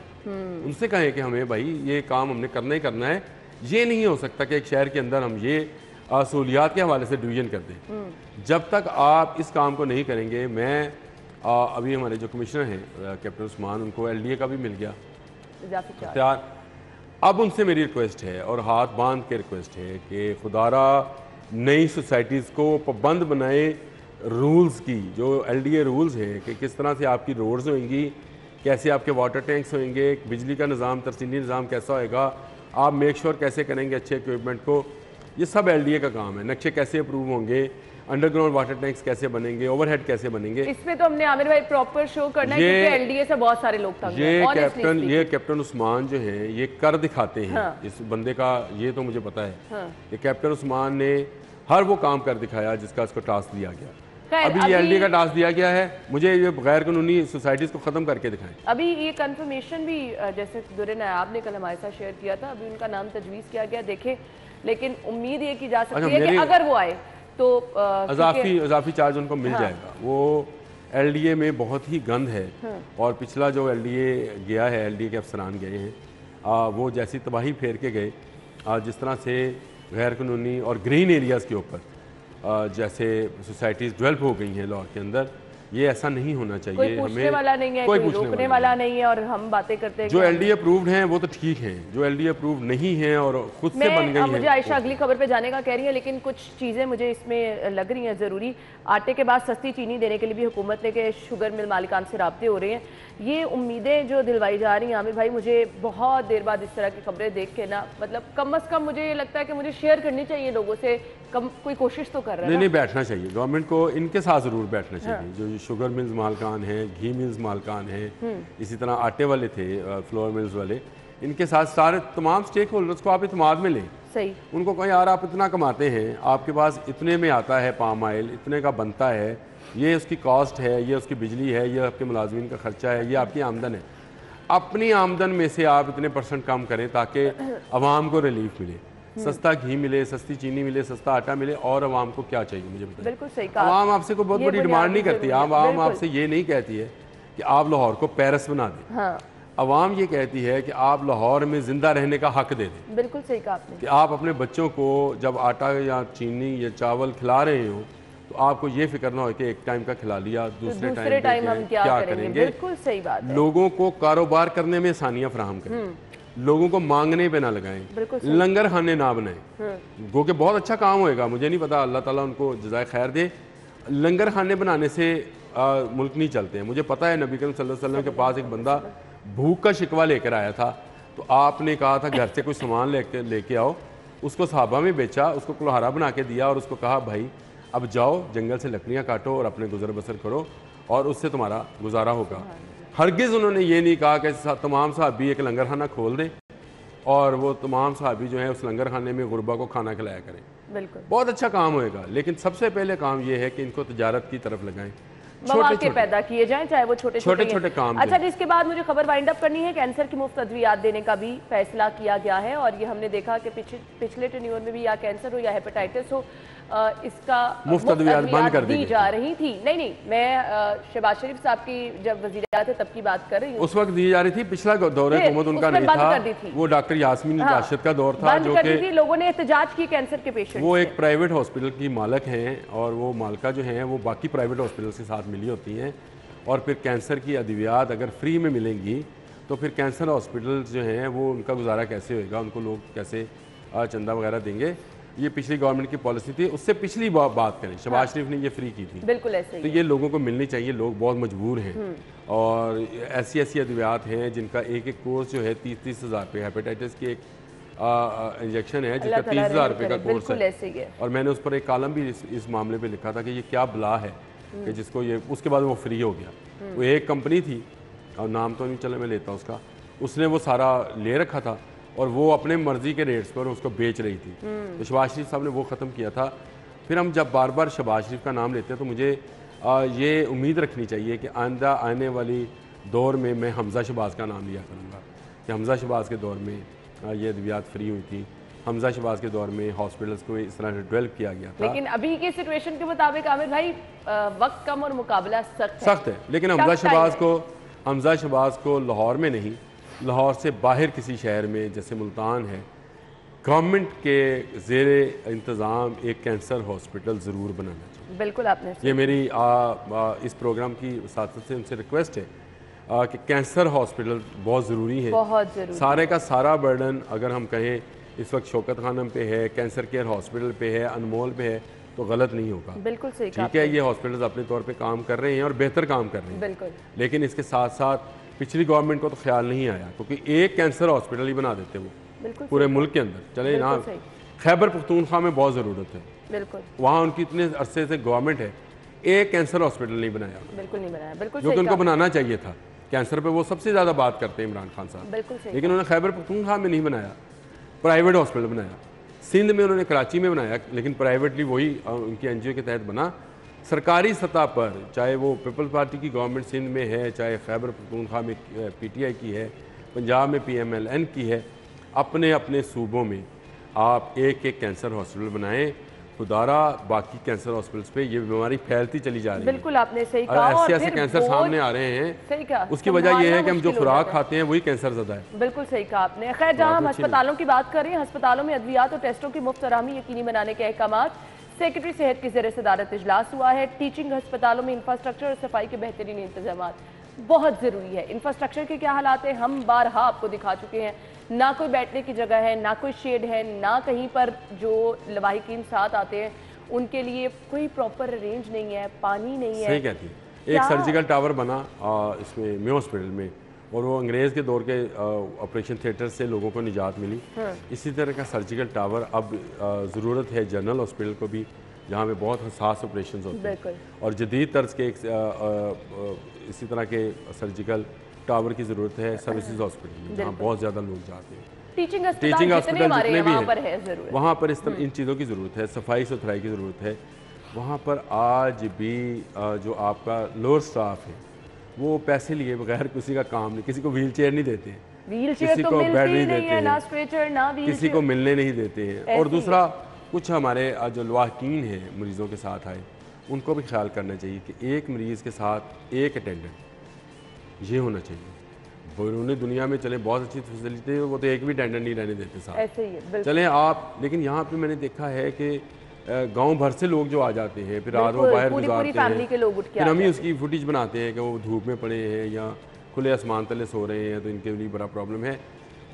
Speaker 3: उनसे कहें कि हमें भाई ये काम हमने करना ही करना है। ये नहीं हो सकता कि एक शहर के अंदर हम ये सहूलियात के हवाले से डिवीजन कर दें। जब तक आप इस काम को नहीं करेंगे, मैं अभी हमारे जो कमिश्नर हैं कैप्टन उस्मान, उनको LDA का भी मिल गया तैयार। अब उनसे मेरी रिक्वेस्ट है और हाथ बांध के रिक्वेस्ट है कि खुदारा नई सोसाइटीज़ को पाबंद बनाए रूल्स की, जो LDA रूल्स हैं कि किस तरह से आपकी रोड्स होंगी, कैसे आपके वाटर टैंक्स होंगे, बिजली का निज़ाम, तरसीली निज़ाम कैसा होएगा, आप मेक श्योर कैसे करेंगे अच्छे इक्विपमेंट को। ये सब LDA का काम है। नक्शे कैसे अप्रूव होंगे, अंडरग्राउंड वाटर टैंक्स कैसे बनेंगे, ओवरहेड कैसे बनेंगे।
Speaker 1: इसमें तो हमने आमिर भाई प्रॉपर शो करना है, क्योंकि LDA से बहुत सारे लोग तंग हैं।
Speaker 3: ये कैप्टन उस्मान जो है ये कर दिखाते हैं। हाँ। इस बंदे का ये तो मुझे पता है। हाँ। कि कैप्टन उस्मान ने हर वो काम कर दिखाया जिसका उसको टास्क दिया गया। अभी ये LDA का टास्क दिया गया है, मुझे ये गैर कानूनी सोसाइटीज़ को ख़त्म करके दिखाएं। अभी
Speaker 1: ये कंफर्मेशन भी जैसे दुर्रे नायाब ने कल हमारे साथ शेयर किया था, अभी उनका नाम तजवीज़ किया गया, देखे, लेकिन उम्मीद ये की जा सकती है कि अगर वो आए तो
Speaker 3: अजाफी चार्ज उनको मिल जाएगा। वो LDA में बहुत ही गंद है। और पिछला जो LDA गया है, LDA के अफसरान गए हैं, वो जैसी तबाही फेर के गए, जिस तरह से गैर कानूनी और ग्रीन एरियाज़ के ऊपर जैसे सोसाइटीज़ डेवलप हो गई हैं लाहौर के अंदर, ये ऐसा नहीं होना चाहिए।
Speaker 1: कोई पूछने वाला नहीं है, कोई रोकने वाला नहीं है, और हम बातें करते हैं।
Speaker 3: जो LDA अप्रूव्ड हैं वो तो ठीक हैं, जो LDA अप्रूव्ड नहीं हैं और खुद से बन गई हैं।
Speaker 1: मुझे आयशा अगली खबर पे जाने का कह रही है, लेकिन कुछ चीज़ें मुझे इसमें लग रही हैं ज़रूरी। आटे के बाद सस्ती चीनी देने के लिए भी हुकूमत ने के शुगर मिल मालिकान से राब्ते हो रहे हैं। ये उम्मीदें जो दिलवाई जा रही हैं आमिर भाई, मुझे बहुत देर बाद इस तरह की खबरें देख के ना, मतलब कम अज़ कम मुझे ये लगता है कि मुझे शेयर करनी चाहिए लोगों से। कोई कोशिश तो कर रहा है।
Speaker 3: नहीं, बैठना चाहिए गवर्नमेंट को, इनके साथ ज़रूर बैठना चाहिए। जो शुगर मिल्स मालकान हैं, घी मिल्स मालकान हैं, इसी तरह आटे वाले थे, फ्लोर मिल्स वाले, इनके साथ सारे तमाम स्टेक होल्डर्स को आप इत्मीनान में लें।
Speaker 1: सही।
Speaker 3: उनको कहें यार आप इतना कमाते हैं, आपके पास इतने में आता है पाम ऑयल, इतने का बनता है, ये उसकी कॉस्ट है, ये उसकी बिजली है, ये आपके मुलाजमीन का खर्चा है, ये आपकी आमदन है। अपनी आमदन में से आप इतने % कम करें ताकि आवाम को रिलीफ मिले, सस्ता घी मिले, सस्ती चीनी मिले, सस्ता आटा मिले। और आवाम को क्या चाहिए मुझे बताइए।
Speaker 1: बिल्कुल सही कहा।
Speaker 3: आवाम आपसे कोई बहुत बड़ी डिमांड नहीं करती। आवाम आपसे ये नहीं कहती है कि आप लाहौर को पेरिस बना दें। आवाम ये कहती है कि आप लाहौर में जिंदा रहने का हक दे दें।
Speaker 1: बिल्कुल सही कहा आपने।
Speaker 3: कि आप अपने बच्चों को जब आटा या चीनी या चावल खिला रहे हो तो आपको ये फिक्र ना हो कि एक टाइम का खिला लिया, दूसरे
Speaker 1: टाइम हम क्या करेंगे। बिल्कुल सही बात है।
Speaker 3: लोगों को कारोबार करने में आसानियां फराहम करें, लोगों को मांगने पे ना लगाएं, लंगर खाने ना बनाएं। गो के बहुत अच्छा काम होएगा, मुझे नहीं पता, अल्लाह ताला उनको जज़ाए खैर दे। लंगर खाने बनाने से मुल्क नहीं चलते हैं। मुझे पता है नबी करीम सल्लल्लाहु अलैहि वसल्लम के पास एक बंदा भूख का शिकवा लेकर आया था, तो आपने कहा था घर से कुछ सामान लेके आओ। उसको सहाबा में बेचा, उसको कुल्हारा बना के दिया और उसको कहा भाई अब जाओ जंगल से लकड़ियाँ काटो और अपने गुजर बसर करो और उससे तुम्हारा गुजारा होगा। हरगिज़ उन्होंने ये नहीं कहा कि तमाम साहबी एक लंगर खाना खोल दें और वो तमाम साहबी जो है उस लंगर खाने में गुरबा को खाना खिलाया करें।
Speaker 1: बिल्कुल
Speaker 3: बहुत अच्छा काम होएगा, लेकिन सबसे पहले काम ये है कि इनको तजारत की तरफ लगाएं,
Speaker 1: मौके पैदा किए जाएं, चाहे वो छोटे
Speaker 3: छोटे काम।
Speaker 1: अच्छा, जिसके बाद मुझे खबर वाइंड अप करनी है। कैंसर की मुफ्त अद्वियात देने का भी फैसला किया गया है और ये हमने देखा कि पिछले टेन्योर में भी या कैंसर हो या हेपेटाइटिस हो, इसका
Speaker 3: मुफ्त अद्वियात बंद कर
Speaker 1: दी जा रही थी। नहीं, मैं शहबाज शरीफ साहब की जब वज़ीर थे तब की बात कर रही हूँ।
Speaker 3: उस वक्त दी जा रही थी, पिछला दौर हुकूमत उनका नहीं था, वो डॉक्टर यास्मीन राशिद का दौर था, जो कि
Speaker 1: लोगों ने एहतजाज की कैंसर के पेशेंट।
Speaker 3: वो एक प्राइवेट हॉस्पिटल की मालक हैं और वो मालका जो हैं वो बाकी प्राइवेट हॉस्पिटल के साथ मिली होती हैं और फिर कैंसर की अद्वियात अगर फ्री में मिलेंगी तो फिर कैंसर हॉस्पिटल जो हैं वो उनका गुजारा कैसे होएगा, उनको लोग कैसे चंदा वगैरह देंगे। ये पिछली गवर्नमेंट की पॉलिसी थी। उससे पिछली बात करें, शहबाज शरीफ ने ये फ्री की थी।
Speaker 1: बिल्कुल ऐसे ही
Speaker 3: तो ये लोगों को मिलनी चाहिए, लोग बहुत मजबूर हैं और ऐसी अद्वियात हैं जिनका एक कोर्स जो है 30-30 हज़ार रुपये, हेपेटाइटिस की एक इंजेक्शन है जिसका 30,000 रुपये का कोर्स है और मैंने उस पर एक कॉलम भी इस मामले पे लिखा था कि ये क्या बला है कि जिसको ये, उसके बाद वो फ्री हो गया। वो एक कंपनी थी और नाम तो नहीं चले मैं लेता उसका, उसने वो सारा ले रखा था और वो अपने मर्जी के रेट्स पर उसको बेच रही थी। तो शहबाज शरीफ साहब ने वो ख़त्म किया था। फिर हम जब बार बार शहबाज शरीफ का नाम लेते हैं तो मुझे ये उम्मीद रखनी चाहिए कि आइंदा आने वाली दौर में मैं हमज़ा शहबाज का नाम लिया करूँगा कि हमज़ा शहबाज के दौर में ये अद्वियात फ्री हुई थी, हमज़ा शहबाज के दौर में हॉस्पिटल्स को इस तरह से डेवलप किया गया था।
Speaker 1: लेकिन अभी की सिचुएशन के मुताबिक आमिर भाई वक्त कम और मुकाबला सख्त है।
Speaker 3: लेकिन हमज़ा शहबाज को लाहौर में नहीं, लाहौर से बाहर किसी शहर में जैसे मुल्तान है, गवर्नमेंट के ज़ेरे इंतज़ाम एक कैंसर हॉस्पिटल ज़रूर बनाना चाहिए।
Speaker 1: बिल्कुल आपने
Speaker 3: ये मेरी इस प्रोग्राम की साथ से उनसे रिक्वेस्ट है कि कैंसर हॉस्पिटल बहुत ज़रूरी है,
Speaker 1: बहुत ज़रूरी।
Speaker 3: सारे का सारा बर्डन अगर हम कहें इस वक्त शौकत खानम पे है, कैंसर केयर हॉस्पिटल पे है, अनमोल पे है, तो गलत नहीं होगा।
Speaker 1: बिल्कुल सही,
Speaker 3: ठीक है, ये हॉस्पिटल्स अपने तौर पे काम कर रहे हैं और बेहतर काम कर रहे हैं।
Speaker 1: बिल्कुल।
Speaker 3: लेकिन इसके साथ साथ पिछली गवर्नमेंट को तो ख्याल नहीं आया क्योंकि एक कैंसर हॉस्पिटल ही बना देते वो पूरे मुल्क के अंदर। चले ना, खैबर पख्तूनख्वा में बहुत ज़रूरत है,
Speaker 1: बिल्कुल
Speaker 3: वहाँ उनकी इतने अरसे से गवर्नमेंट है, एक कैंसर हॉस्पिटल नहीं बनाया,
Speaker 1: बिल्कुल नहीं बनाया, बिल्कुल
Speaker 3: जो कि उनको बनाना चाहिए था। कैंसर पे वो सबसे ज़्यादा बात करते हैं इमरान खान साहब, लेकिन उन्होंने खैबर पख्तूनख्वा में नहीं बनाया, प्राइवेट हॉस्पिटल बनाया। सिंध में उन्होंने कराची में बनाया, लेकिन प्राइवेटली वही उनकी NGO के तहत बना। सरकारी सतह पर चाहे वो पीपल्स पार्टी की गवर्नमेंट सिंध में है, चाहे खैबर पख्तूनख्वा में PTI की है, पंजाब में PMLN की है, अपने अपने सूबों में आप एक एक कैंसर हॉस्पिटल बनाएं। खुदारा बाकी कैंसर हॉस्पिटल्स पे ये बीमारी फैलती चली जा रही है।
Speaker 1: बिल्कुल आपने सही कहा।
Speaker 3: और ऐसे कैंसर सामने आ रहे हैं,
Speaker 1: सही कहा।
Speaker 3: उसकी वजह यह है कि हम जो खुराक खाते हैं वही कैंसर ज़्यादा है।
Speaker 1: बिल्कुल सही कहा आपने। खैर, जहां हम अस्पतालों की बात कर रहे हैं, अस्पतालों में अद्वियात और टेस्टों की मुफ्त फराहमी यकीनी बनाने के अहकाम, सेक्रेटरी सेहत की ज़ेर सदारत इजलास हुआ है। टीचिंग अस्पतालों में इंफ्रास्ट्रक्चर और सफाई के बेहतरीन इंतजाम बहुत ज़रूरी है। इंफ्रास्ट्रक्चर के क्या हालात है हम बारहा आपको दिखा चुके हैं। ना कोई बैठने की जगह है, ना कोई शेड है, ना कहीं पर जो लवाहिकीन साथ आते हैं उनके लिए कोई प्रॉपर अरेंज नहीं है, पानी नहीं है।
Speaker 3: सही कहती है। एक सर्जिकल टावर बना इसमें मे हॉस्पिटल में और वो अंग्रेज़ के दौर के ऑपरेशन थिएटर से लोगों को निजात मिली। इसी तरह का सर्जिकल टावर अब ज़रूरत है जनरल हॉस्पिटल को भी, जहाँ पे बहुत हसास ऑपरेशन होते हैं और जदीद तर्ज के इसी तरह के सर्जिकल टावर की ज़रूरत है सर्विसेज हॉस्पिटल में, जहाँ बहुत ज़्यादा लोग जाते हैं।
Speaker 1: टीचिंग हॉस्पिटल जितने भी है
Speaker 3: वहाँ पर इस तरह इन चीज़ों की ज़रूरत है, सफाई सुथराई की ज़रूरत है। वहाँ पर आज भी जो आपका लोअर स्टाफ है वो पैसे लिए बगैर किसी का काम नहीं, किसी को व्हील चेयर नहीं देते हैं, किसी को बेड नहीं देते हैं, किसी को मिलने नहीं देते हैं। और दूसरा, कुछ हमारे जो लवाहकीन हैं मरीज़ों के साथ आए उनको भी ख्याल करना चाहिए कि एक मरीज़ के साथ एक अटेंडेंट ये होना चाहिए। बैरूनी दुनिया में चले बहुत अच्छी फैसिलिटी है, वो तो एक भी अटेंडेंट नहीं रहने देते साथ,
Speaker 1: ऐसे ही है,
Speaker 3: चले आप। लेकिन यहाँ पे मैंने देखा है कि गांव भर से लोग जो आ जाते हैं, फिर रात वो बाहर गुजारते हैं,
Speaker 1: के लोग उठ के
Speaker 3: फिर हम ही उसकी फुटेज बनाते हैं कि वो धूप में पड़े हैं या खुले आसमान तले सो रहे हैं, तो इनके लिए बड़ा प्रॉब्लम है।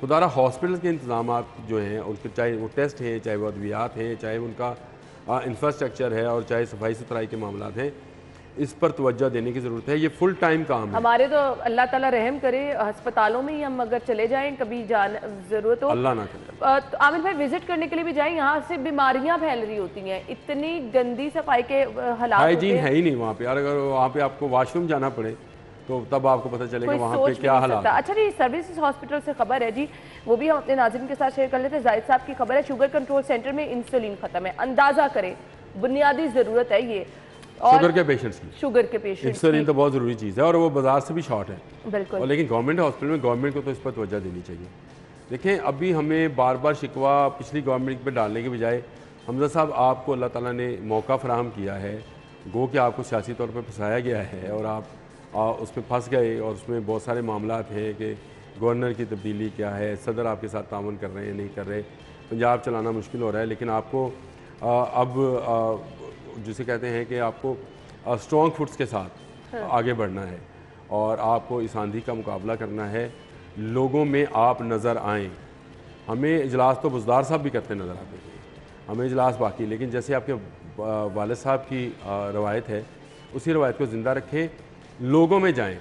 Speaker 3: खुदारा हॉस्पिटल के इंतजाम जो हैं उनके, चाहे वो टेस्ट हैं, चाहे वो अद्वियात हैं, चाहे उनका इंफ्रास्ट्रक्चर है और चाहे सफाई सुथराई के मामला हैं, इस पर तवज्जो देने की ज़रूरत है। ये फुल टाइम काम है।
Speaker 1: हमारे तो अल्लाह ताला रहम करे, अस्पतालों में ही हम अगर चले जाएं कभी जान ज़रूरत हो,
Speaker 3: अल्लाह ना करे,
Speaker 1: तो आमिर भाई विजिट करने के लिए भी जाएं, यहाँ से बीमारियां फैल रही होती हैं, इतनी गंदी सफाई के हालात,
Speaker 3: हाइजीन है ही नहीं वहाँ पे। अगर वहाँ पे आपको वॉशरूम जाना पड़े तो तब आपको पता चलेगा वहाँ पे क्या हालात।
Speaker 1: अच्छा जी, सर्विसेज हॉस्पिटल से खबर है जी, वो भी हम अपने नाज़रीन के साथ शेयर कर लेते हैं। जाहिद साहब की खबर है, शुगर कंट्रोल सेंटर में इंसुलिन खत्म है। अंदाजा करें, बुनियादी ज़रूरत है ये,
Speaker 3: शुगर के पेशेंट्स की,
Speaker 1: शुगर के पेशेंट्स,
Speaker 3: इंसुलिन तो बहुत ज़रूरी चीज़ है और वो बाजार से भी शॉर्ट है
Speaker 1: बिल्कुल।
Speaker 3: और लेकिन गवर्नमेंट हॉस्पिटल में गवर्नमेंट को तो इस पर तवज्जो देनी चाहिए। देखें, अभी हमें बार बार शिकवा पिछली गवर्नमेंट पे डालने के बजाय हमजा साहब, आपको अल्लाह ताला ने मौका फराहम किया है, गो कि आपको सियासी तौर पर फंसाया गया है और आप उसमें फंस गए और उसमें बहुत सारे मामला हैं कि गवर्नर की तब्दीली क्या है, सदर आपके साथ ताउन कर रहे हैं, नहीं कर रहे, पंजाब चलाना मुश्किल हो रहा है। लेकिन आपको अब जिसे कहते हैं कि आपको स्ट्रॉन्ग फुट्स के साथ आगे बढ़ना है और आपको इस आंधी का मुकाबला करना है। लोगों में आप नज़र आएँ। हमें इजलास तो बुज़दार साहब भी करते नज़र आते हैं, हमें इजलास बाकी, लेकिन जैसे आपके वालिद साहब की रवायत है, उसी रवायत को ज़िंदा रखें, लोगों में जाएं।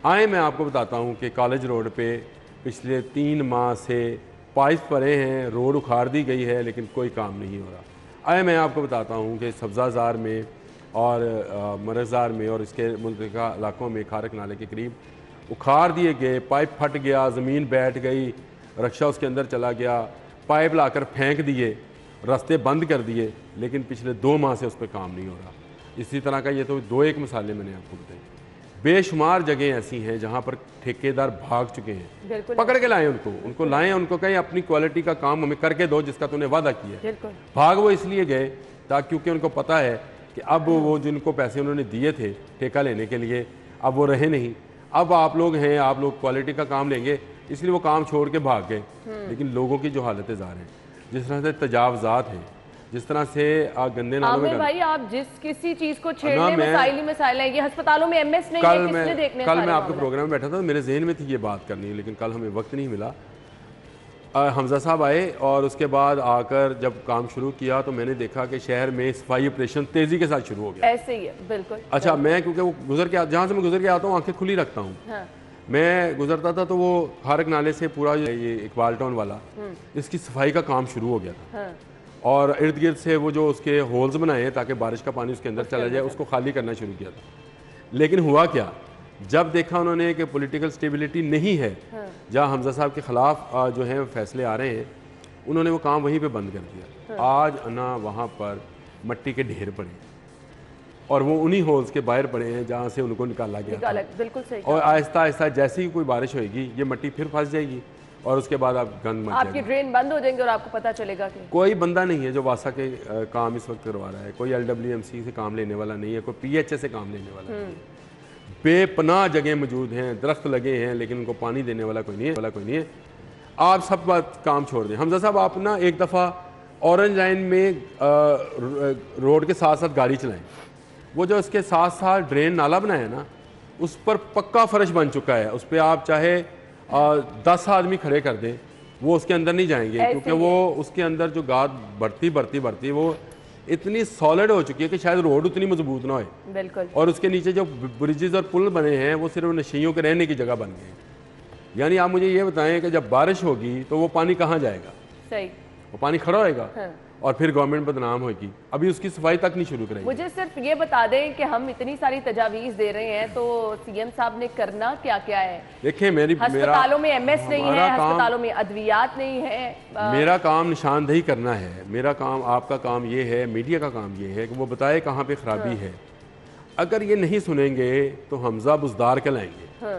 Speaker 3: आए, मैं आपको बताता हूं कि कॉलेज रोड पे पिछले 3 माह से पाइप पड़े हैं, रोड उखाड़ दी गई है, लेकिन कोई काम नहीं हो रहा। आए, मैं आपको बताता हूं कि सब्ज़ाजार में और मरज़ार में और इसके मुल्का इलाकों में खारक नाले के करीब उखाड़ दिए गए, पाइप फट गया, ज़मीन बैठ गई, रक्षा उसके अंदर चला गया, पाइप लाकर फेंक दिए, रास्ते बंद कर दिए, लेकिन पिछले 2 माह से उस पर काम नहीं हो रहा। इसी तरह का ये तो 2-1 मिसालें मैंने आपको बताई। बेशुमार जगह ऐसी हैं जहाँ पर ठेकेदार भाग चुके हैं। पकड़ के लाएं उनको लाएं, उनको कहें अपनी क्वालिटी का काम हमें करके दो जिसका तूने वादा किया है। भाग वो इसलिए गए ताकि, क्योंकि उनको पता है कि अब वो जिनको पैसे उन्होंने दिए थे ठेका लेने के लिए, अब वो रहे नहीं। अब आप लोग हैं, आप लोग क्वालिटी का काम लेंगे, इसलिए वो काम छोड़ के भाग गए। लेकिन लोगों की जो हालतें ज़ाहिर हैं, जिस तरह से तजावज़ात हैं, जिस तरह से गंदे नालों में,
Speaker 1: भाई आप जिस किसी चीज को छेड़ने मसाइल ही मसाइल है, ये अस्पतालों में एमएस नहीं है, किसने देखने।
Speaker 3: कल मैं आपके प्रोग्राम में बैठा था, मेरे जहन में थी ये बात करनी, लेकिन कल हमें वक्त नहीं मिला। हमजा साहब आए और उसके बाद आकर जब काम शुरू किया तो मैंने देखा कि शहर में सफाई ऑपरेशन तेजी के साथ शुरू हो गया।
Speaker 1: ऐसे ही है, बिल्कुल।
Speaker 3: अच्छा, मैं क्योंकि वो गुजर के, जहाँ से मैं गुजर के आता हूँ आंखें खुली रखता हूँ। हाँ। मैं गुजरता था तो वो खारक नाले से पूरा ये इकबाल टाउन वाला, इसकी सफाई का काम शुरू हो गया था। हाँ। और इर्द गिर्द से वो जो उसके होल्स बनाए हैं ताकि बारिश का पानी उसके अंदर चला जाए, उसको खाली करना शुरू किया था। लेकिन हुआ क्या, जब देखा उन्होंने कि पॉलिटिकल स्टेबिलिटी नहीं है, हाँ। जहाँ हमजा साहब के ख़िलाफ़ जो हैं फैसले आ रहे हैं, उन्होंने वो काम वहीं पे बंद कर दिया। हाँ। आज ना वहाँ पर मट्टी के ढेर पड़े और वो उन्हीं होल्स के बाहर पड़े हैं जहाँ से उनको निकाला गया।
Speaker 1: बिल्कुल सही। और
Speaker 3: आहिस्ता आहिस्ता जैसे ही कोई बारिश होगी, ये मट्टी फिर फंस जाएगी और उसके बाद आप गंद मच
Speaker 1: आपकी ड्रेन बंद हो जाएंगे और आपको पता चलेगा कि
Speaker 3: कोई बंदा नहीं है जो वासा के काम इस वक्त करवा रहा है, कोई LWMC से काम लेने वाला नहीं है, कोई PHA से काम लेने वाला नहीं है। बेपनाह जगह मौजूद हैं, दरख्त लगे हैं, लेकिन उनको पानी देने वाला कोई नहीं है। आप सब बात काम छोड़ दें। हमजा साहब, आप ना एक दफ़ा ऑरेंज लाइन में रोड के साथ साथ गाड़ी चलाएं, वो जो इसके साथ साथ ड्रेन नाला बनाया ना, उस पर पक्का फर्श बन चुका है, उस पर आप चाहे 10 आदमी खड़े कर दें, वो उसके अंदर नहीं जाएंगे, क्योंकि वो उसके अंदर जो गाद बढ़ती वो इतनी सॉलिड हो चुकी है कि शायद रोड उतनी मजबूत ना हो।
Speaker 1: बिल्कुल।
Speaker 3: और उसके नीचे जो ब्रिजेस और पुल बने हैं वो सिर्फ नशियों के रहने की जगह बन गए हैं। यानी आप मुझे ये बताएं कि जब बारिश होगी तो वो पानी कहाँ जाएगा? सही, वो पानी खड़ा होएगा। हाँ। और फिर गवर्नमेंट बदनाम होगी, अभी उसकी सफाई तक नहीं शुरू करेगी।
Speaker 1: मुझे सिर्फ ये बता दें कि हम इतनी सारी तजावीज़ दे रहे हैं, तो CM साहब ने करना क्या क्या है?
Speaker 3: देखिए,
Speaker 1: अस्पतालों में MS नहीं है, अस्पतालों में अद्वियात नहीं है।
Speaker 3: मेरा काम निशानदेही करना है, मेरा काम, आपका काम ये है, मीडिया का काम ये है कि वो बताए कहाँ पे खराबी है। अगर ये नहीं सुनेंगे तो हमजा बुज़दार कहलाएंगे,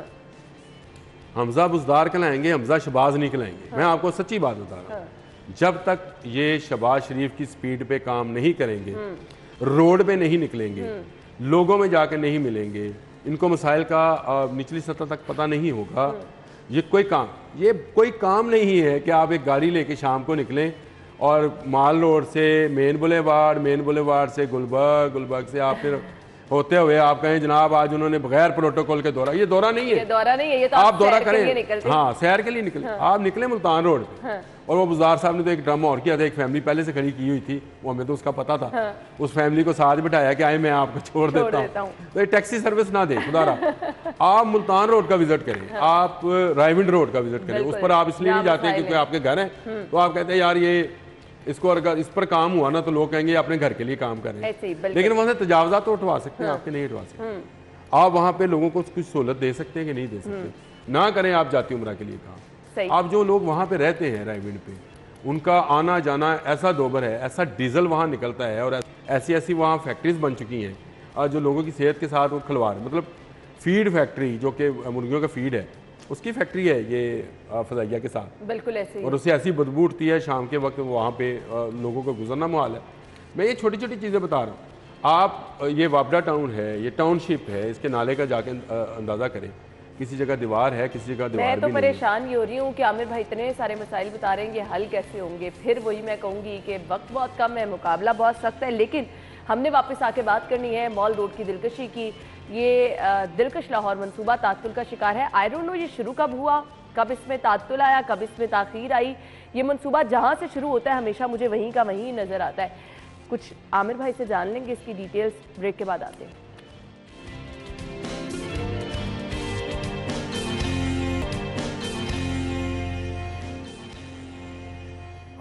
Speaker 3: हमजा बुज़दार कहलाएंगे, हमजा शहबाज नहीं कहलाएंगे। मैं आपको सच्ची बात बता रहा हूँ। जब तक ये शहबाज शरीफ की स्पीड पे काम नहीं करेंगे, रोड पे नहीं निकलेंगे, लोगों में जाकर नहीं मिलेंगे, इनको मसाइल का निचली सतह तक पता नहीं होगा, ये कोई काम नहीं है कि आप एक गाड़ी लेके शाम को निकलें और माल रोड से मेन बुलेवार्ड से गुलबर्ग से आप फिर होते हुए आप कहें जनाब आज उन्होंने बगैर प्रोटोकॉल के दौरा, ये दौरा नहीं है,
Speaker 1: ये दौरा नहीं है, ये तो
Speaker 3: आप दौरा
Speaker 1: सैर के लिए निकलते
Speaker 3: करें। हाँ, सैर के लिए निकले। आप निकले मुल्तान रोड पे और वो बुज़दार साहब ने तो एक ड्रामा और किया था, एक फैमिली पहले से खड़ी की हुई थी, वो हमें तो उसका पता था। उस फैमिली को साथ बिठाया कि आए मैं आपको छोड़ देता हूँ, तो ये टैक्सी सर्विस ना दे खुदारा। आप मुल्तान रोड का विजिट करें, आप रायविंड रोड का विजिट करें, उस पर आप इसलिए नहीं जाते क्योंकि आपके घर है, तो आप कहते हैं यार ये इसको अगर इस पर काम हुआ ना तो लोग कहेंगे अपने घर के लिए काम कर रहे हैं, लेकिन वहां से तजावजात तो उठवा सकते हैं, आपके नहीं उठवा सकते। आप वहां पे लोगों को कुछ सहूलत दे सकते हैं कि नहीं दे सकते, ना करें आप जाती उम्रा के लिए काम। आप जो लोग वहां पे रहते हैं रायविंड पे, उनका आना जाना ऐसा दोबर है, ऐसा डीजल वहां निकलता है और ऐसी ऐसी वहां फैक्ट्रीज बन चुकी हैं जो लोगों की सेहत के साथ वो खिलवाड़, मतलब फीड फैक्ट्री जो कि मुर्गियों का फीड है उसकी फैक्ट्री है ये फजाइया के साथ,
Speaker 1: बिल्कुल ऐसे ही।
Speaker 3: और उससे ऐसी बदबू उठती है शाम के वक्त, वहाँ पे लोगों को गुजरना मुहाल है। मैं ये छोटी छोटी चीज़ें बता रहा हूँ। आप ये वापडा टाउन है, ये टाउनशिप है, इसके नाले का जाके अंदाज़ा करें, किसी जगह दीवार है, किसी जगह दीवार
Speaker 1: मैं तो
Speaker 3: भी
Speaker 1: परेशान ये हो रही हूँ कि आमिर भाई इतने सारे मसाइल बता रहे हैं, ये हल कैसे होंगे। फिर वही मैं कहूँगी कि वक्त बहुत कम है, मुकाबला बहुत सख्त है, लेकिन हमने वापस आके बात करनी है मॉल रोड की दिलकशी की। ये दिलकश लाहौर मंसूबा तात्तुल का शिकार है। आई डोंट नो ये शुरू कब हुआ, कब इसमें तात्तुल आया, कब इसमें ताखीर आई। ये मंसूबा जहाँ से शुरू होता है हमेशा मुझे वहीं का वहीं नज़र आता है। कुछ आमिर भाई से जान लेंगे इसकी डिटेल्स, ब्रेक के बाद आते हैं।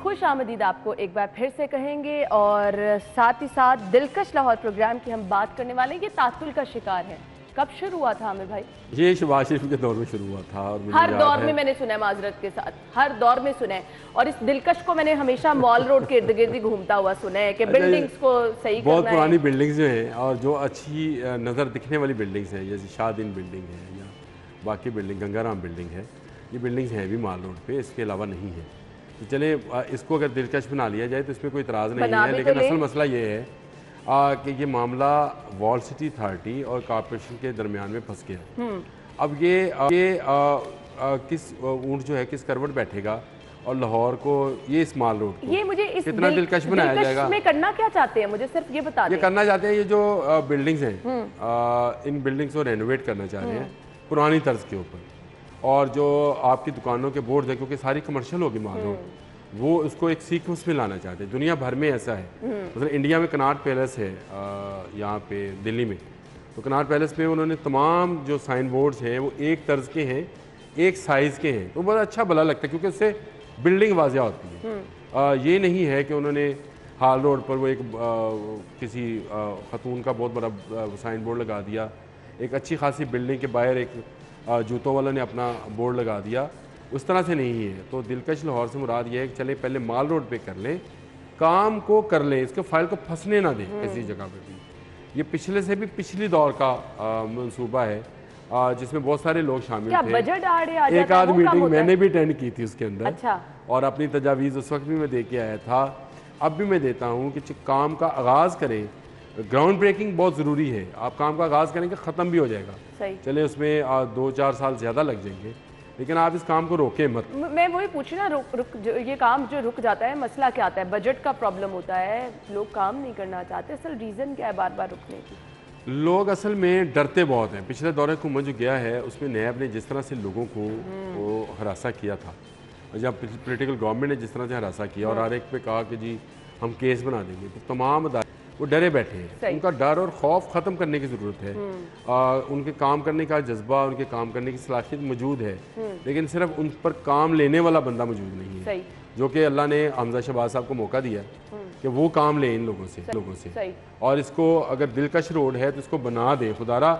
Speaker 1: खुश आमदीद आपको एक बार फिर से कहेंगे, और साथ ही साथ दिलकश लाहौर प्रोग्राम की हम बात करने वाले हैं। ये तात्तुल का शिकार है, कब शुरू हुआ था आमिर भाई?
Speaker 3: ये शहबाज शरीफ के दौर में शुरू हुआ था और
Speaker 1: हर दौर में मैंने सुना है, माजरत के साथ हर दौर में सुना है, और इस दिलकश को मैंने हमेशा मॉल रोड के इर्द गिर्द घूमता हुआ सुना है कि बिल्डिंग्स को सही करना है।
Speaker 3: बहुत पुरानी बिल्डिंग्स जो हैं और जो अच्छी नज़र दिखने वाली बिल्डिंग्स हैं, जैसे शादीन बिल्डिंग है या बाकी बिल्डिंग गंगाराम बिल्डिंग है, ये बिल्डिंग्स हैं भी माल रोड पे, इसके अलावा नहीं है। तो चले इसको अगर दिलकश बना लिया जाए तो इसमें कोई इतराज़ नहीं है, लेकिन असल मसला ये है कि ये मामला वॉल सिटी अथॉरिटी और कॉर्पोरेशन के दरमियान में फंस गया। अब ये किस ऊँट जो है किस करवट बैठेगा और लाहौर को ये इस माल रोड को
Speaker 1: ये मुझे इस
Speaker 3: कितना दिलकश बनाया जाएगा,
Speaker 1: में करना क्या चाहते हैं, मुझे सिर्फ ये बता दें।
Speaker 3: ये करना चाहते हैं, ये जो बिल्डिंग्स हैं इन बिल्डिंग्स को रेनोवेट करना चाह रहे हैं पुरानी तर्ज के ऊपर, और जो आपकी दुकानों के बोर्ड है क्योंकि सारी कमर्शियल होगी माल रोड, वो उसको एक सीक्वेंस में लाना चाहते हैं। दुनिया भर में ऐसा है, मतलब इंडिया में कनाट पैलेस है यहाँ पे दिल्ली में, तो कनाट पैलेस में उन्होंने तमाम जो साइन बोर्ड्स हैं वो एक तर्ज के हैं, एक साइज़ के हैं, तो बड़ा अच्छा भला लगता है क्योंकि उससे बिल्डिंग वाजिया होती है। ये नहीं है कि उन्होंने हाल रोड पर वो एक किसी खतून का बहुत बड़ा साइन बोर्ड लगा दिया, एक अच्छी खासी बिल्डिंग के बाहर एक जूतों वाला ने अपना बोर्ड लगा दिया, उस तरह से नहीं है। तो दिलकश लाहौर से मुराद ये है कि चले पहले माल रोड पे कर लें, काम को कर लें, इसके फाइल को फंसने ना दें किसी जगह पे भी। ये पिछले से भी पिछली दौर का मंसूबा है जिसमें बहुत सारे लोग शामिल थे।
Speaker 1: बजट
Speaker 3: एक आध मीटिंग मैंने भी अटेंड की थी उसके अंदर।
Speaker 1: अच्छा। और
Speaker 3: अपनी तजावीज़ उस वक्त भी मैं दे के आया था, अब भी मैं देता हूँ कि काम का आगाज़ करें। ग्राउंड ब्रेकिंग बहुत ज़रूरी है, आप काम का आगाज़ करेंगे ख़त्म भी हो जाएगा, चले उसमें 2-4 साल ज़्यादा लग जाएंगे, लेकिन आप इस काम को रोके मत।
Speaker 1: मैं वही पूछ ना, ये काम जो रुक जाता है मसला क्या आता है? बजट का प्रॉब्लम होता है, लोग काम नहीं करना चाहते, असल रीज़न क्या है बार बार रुकने की?
Speaker 3: लोग असल में डरते बहुत हैं। पिछले दौरे हुकूमत जो गया है उसमें नैब ने जिस तरह से लोगों को वो हरासा किया था, जब पॉलिटिकल गवर्नमेंट ने जिस तरह से हरासा किया और हर एक पे कहा कि जी हम केस बना देंगे, तो तमाम वो डरे बैठे हैं। उनका डर और खौफ ख़त्म करने की ज़रूरत है। उनके काम करने का जज्बा, उनके काम करने की सलाहियत मौजूद है, लेकिन सिर्फ उन पर काम लेने वाला बंदा मौजूद नहीं है, जो कि अल्लाह ने हमजा शहबाज साहब को मौका दिया कि वो काम लें इन लोगों से। और इसको अगर दिलकश रोड है तो इसको बना दे खुदारा,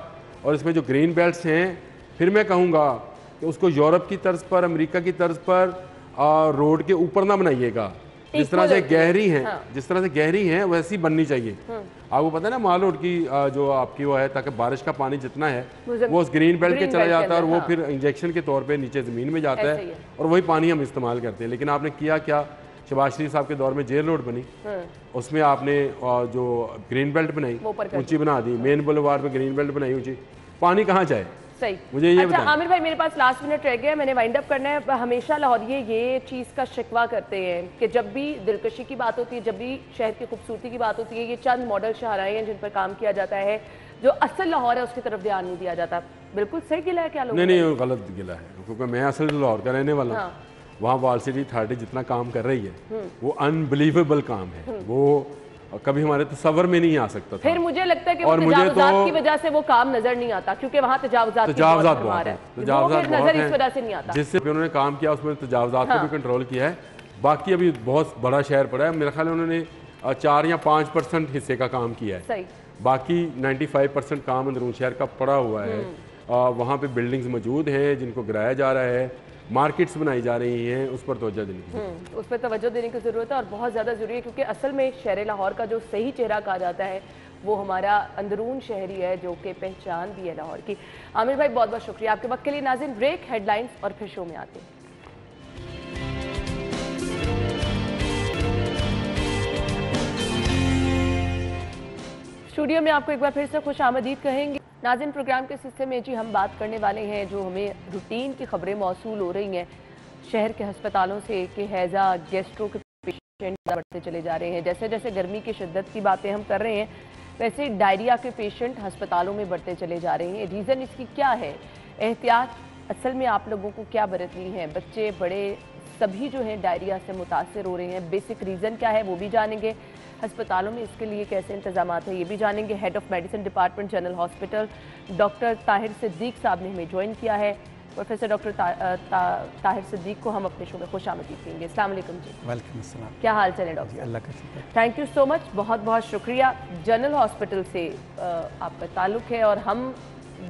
Speaker 3: और इसमें जो ग्रीन बेल्ट्स हैं, फिर मैं कहूँगा कि उसको यूरोप की तर्ज पर, अमेरिका की तर्ज पर रोड के ऊपर ना बनाइएगा। जिस तरह से गहरी हैं, जिस तरह से गहरी हैं वैसी बननी चाहिए। आपको पता है ना माल रोड की जो आपकी वो है, ताकि बारिश का पानी जितना है वो उस ग्रीन बेल्ट के चला जाता है और वो फिर इंजेक्शन के तौर पे नीचे ज़मीन में जाता है और वही पानी हम इस्तेमाल करते हैं। लेकिन आपने किया क्या, शहबाज शरीफ साहब के दौर में जेल रोड बनी, उसमें आपने जो ग्रीन बेल्ट बनाई ऊंची बना दी, मेन बुलेवार्ड पे ग्रीन बेल्ट बनाई ऊंची, पानी कहाँ जाए?
Speaker 1: सही।
Speaker 3: मुझे ये
Speaker 1: अच्छा आमिर भाई, मेरे पास लास्ट मिनट रह गया, मैंने वाइंड अप करना है। हमेशा लाहौरिये ये चीज़ का शिकवा करते हैं कि जब भी दिलकशी की बात होती है, जब भी शहर की खूबसूरती की बात होती है, ये चंद मॉडल शाहराएं हैं जिन पर काम किया जाता है, जो असल लाहौर है उसकी तरफ ध्यान नहीं दिया जाता। बिल्कुल सही गिला है क्या लोग?
Speaker 3: नहीं, गलत गिला है, क्योंकि मैं असल लाहौर का रहने वाला हूँ। वहाँ वॉल सिटी अथॉरिटी जितना काम कर रही है वो अनबिलीवेबल काम है, वो कभी हमारे तस्वर में नहीं आ सकता था।
Speaker 1: फिर मुझे लगता है कि वो तजावुज़ात की वजह से वो काम नजर नहीं आता, क्योंकि वहाँ तजावुज़ात बहुत नजर इस वजह से नहीं आता।
Speaker 3: जिससे उन्होंने काम किया उसमें तजावुज़ात को भी कंट्रोल किया है। बाकी अभी बहुत बड़ा शहर पड़ा है, मेरा ख्याल है उन्होंने 4 या 5% हिस्से का काम किया है।
Speaker 1: सही।
Speaker 3: बाकी 95% काम अंदरून शहर का पड़ा हुआ है। वहाँ पे बिल्डिंग्स मौजूद हैं जिनको गिराया जा रहा है, मार्केट्स बनाई जा रही हैं, उस पर तवज्जो देने की
Speaker 1: उस पर तवज्जो देने की ज़रूरत है, और बहुत ज़्यादा ज़रूरी है, क्योंकि असल में शहर लाहौर का जो सही चेहरा कहा जाता है वो हमारा अंदरून शहरी है, जो कि पहचान भी है लाहौर की। आमिर भाई बहुत बहुत शुक्रिया आपके वक्त के लिए। नाज़रीन ब्रेक, हेडलाइंस और फिर शो में आते हैं। स्टूडियो में आपको एक बार फिर से खुश आमदीद कहेंगे। नाज़रीन प्रोग्राम के हिस्से में जी हम बात करने वाले हैं जो हमें रूटीन की खबरें मौसूल हो रही हैं शहर के अस्पतालों से कि हैज़ा गैस्ट्रो के पेशेंट बढ़ते चले जा रहे हैं। जैसे जैसे गर्मी की शिद्दत की बातें हम कर रहे हैं, वैसे डायरिया के पेशेंट अस्पतालों में बढ़ते चले जा रहे हैं। रीज़न इसकी क्या है? एहतियात असल में आप लोगों को क्या बरतनी है? बच्चे बड़े सभी जो हैं डायरिया से मुतासर हो रहे हैं। बेसिक रीज़न क्या है वो भी जानेंगे। अस्पतालों में इसके लिए कैसे इंतजामात है ये भी जानेंगे। Head of medicine department general hospital doctor Tahir Siddiq साहब ने हमें ज्वाइन किया है। प्रोफेसर डॉक्टर ताहिर सिद्दीक को हम अपने शो में खुश आमदीद कहेंगे। अस्सलाम वालेकुम जी।
Speaker 4: वेलकम अस्सलाम।
Speaker 1: क्या हाल चाल है डॉक्टर?
Speaker 4: अल्लाह का शुक्र।
Speaker 1: थैंक यू सो मच, बहुत बहुत शुक्रिया। जनरल हॉस्पिटल से आपका ताल्लुक़ है और हम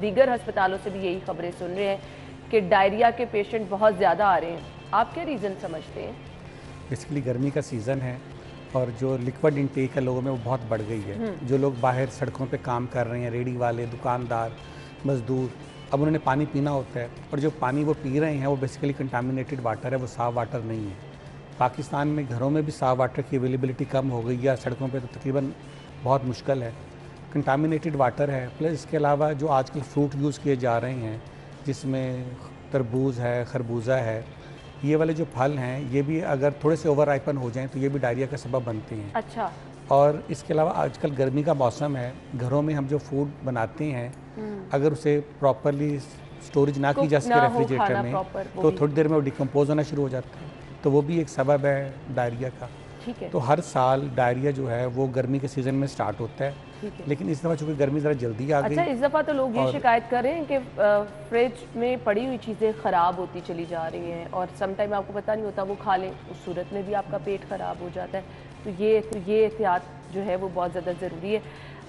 Speaker 1: दीगर अस्पतालों से भी यही खबरें सुन रहे हैं कि डायरिया के पेशेंट बहुत ज़्यादा आ रहे हैं। आप क्या रीज़न समझते हैं?
Speaker 4: बेसिकली गर्मी का सीज़न है और जो लिक्विड इंटेक है लोगों में वो बहुत बढ़ गई है। जो लोग बाहर सड़कों पे काम कर रहे हैं, रेडी वाले, दुकानदार, मज़दूर, अब उन्होंने पानी पीना होता है और जो पानी वो पी रहे हैं वो बेसिकली कंटामिनेटेड वाटर है, वो साफ़ वाटर नहीं है। पाकिस्तान में घरों में भी साफ़ वाटर की अवेलेबिलिटी कम हो गई है, सड़कों पे तो तकरीबन बहुत मुश्किल है। कंटामिनेटेड वाटर है, प्लस इसके अलावा जो आजकल फ्रूट यूज़ किए जा रहे हैं जिसमें तरबूज है, खरबूजा है, ये वाले जो फल हैं ये भी अगर थोड़े से ओवर राइपन हो जाएं तो ये भी डायरिया का सबब बनते हैं।
Speaker 1: अच्छा।
Speaker 4: और इसके अलावा आजकल गर्मी का मौसम है, घरों में हम जो फूड बनाते हैं अगर उसे प्रॉपरली स्टोरेज ना की जा सके रेफ्रिजरेटर में तो थोड़ी देर में वो डिकम्पोज होना शुरू हो जाता है, तो वो भी एक सबब है डायरिया का।
Speaker 1: ठीक है।
Speaker 4: तो हर साल डायरिया जो है वो गर्मी के सीज़न में स्टार्ट होता है, लेकिन इस दफ़ा चूँकि गर्मी ज़रा जल्दी आ गई।
Speaker 1: अच्छा, इस दफ़ा तो लोग ये शिकायत कर रहे हैं कि फ्रिज में पड़ी हुई चीज़ें ख़राब होती चली जा रही हैं और सम टाइम आपको पता नहीं होता, वो खा लें, उस सूरत में भी आपका पेट ख़राब हो जाता है। तो ये एहतियात जो है वो बहुत ज़्यादा ज़रूरी है।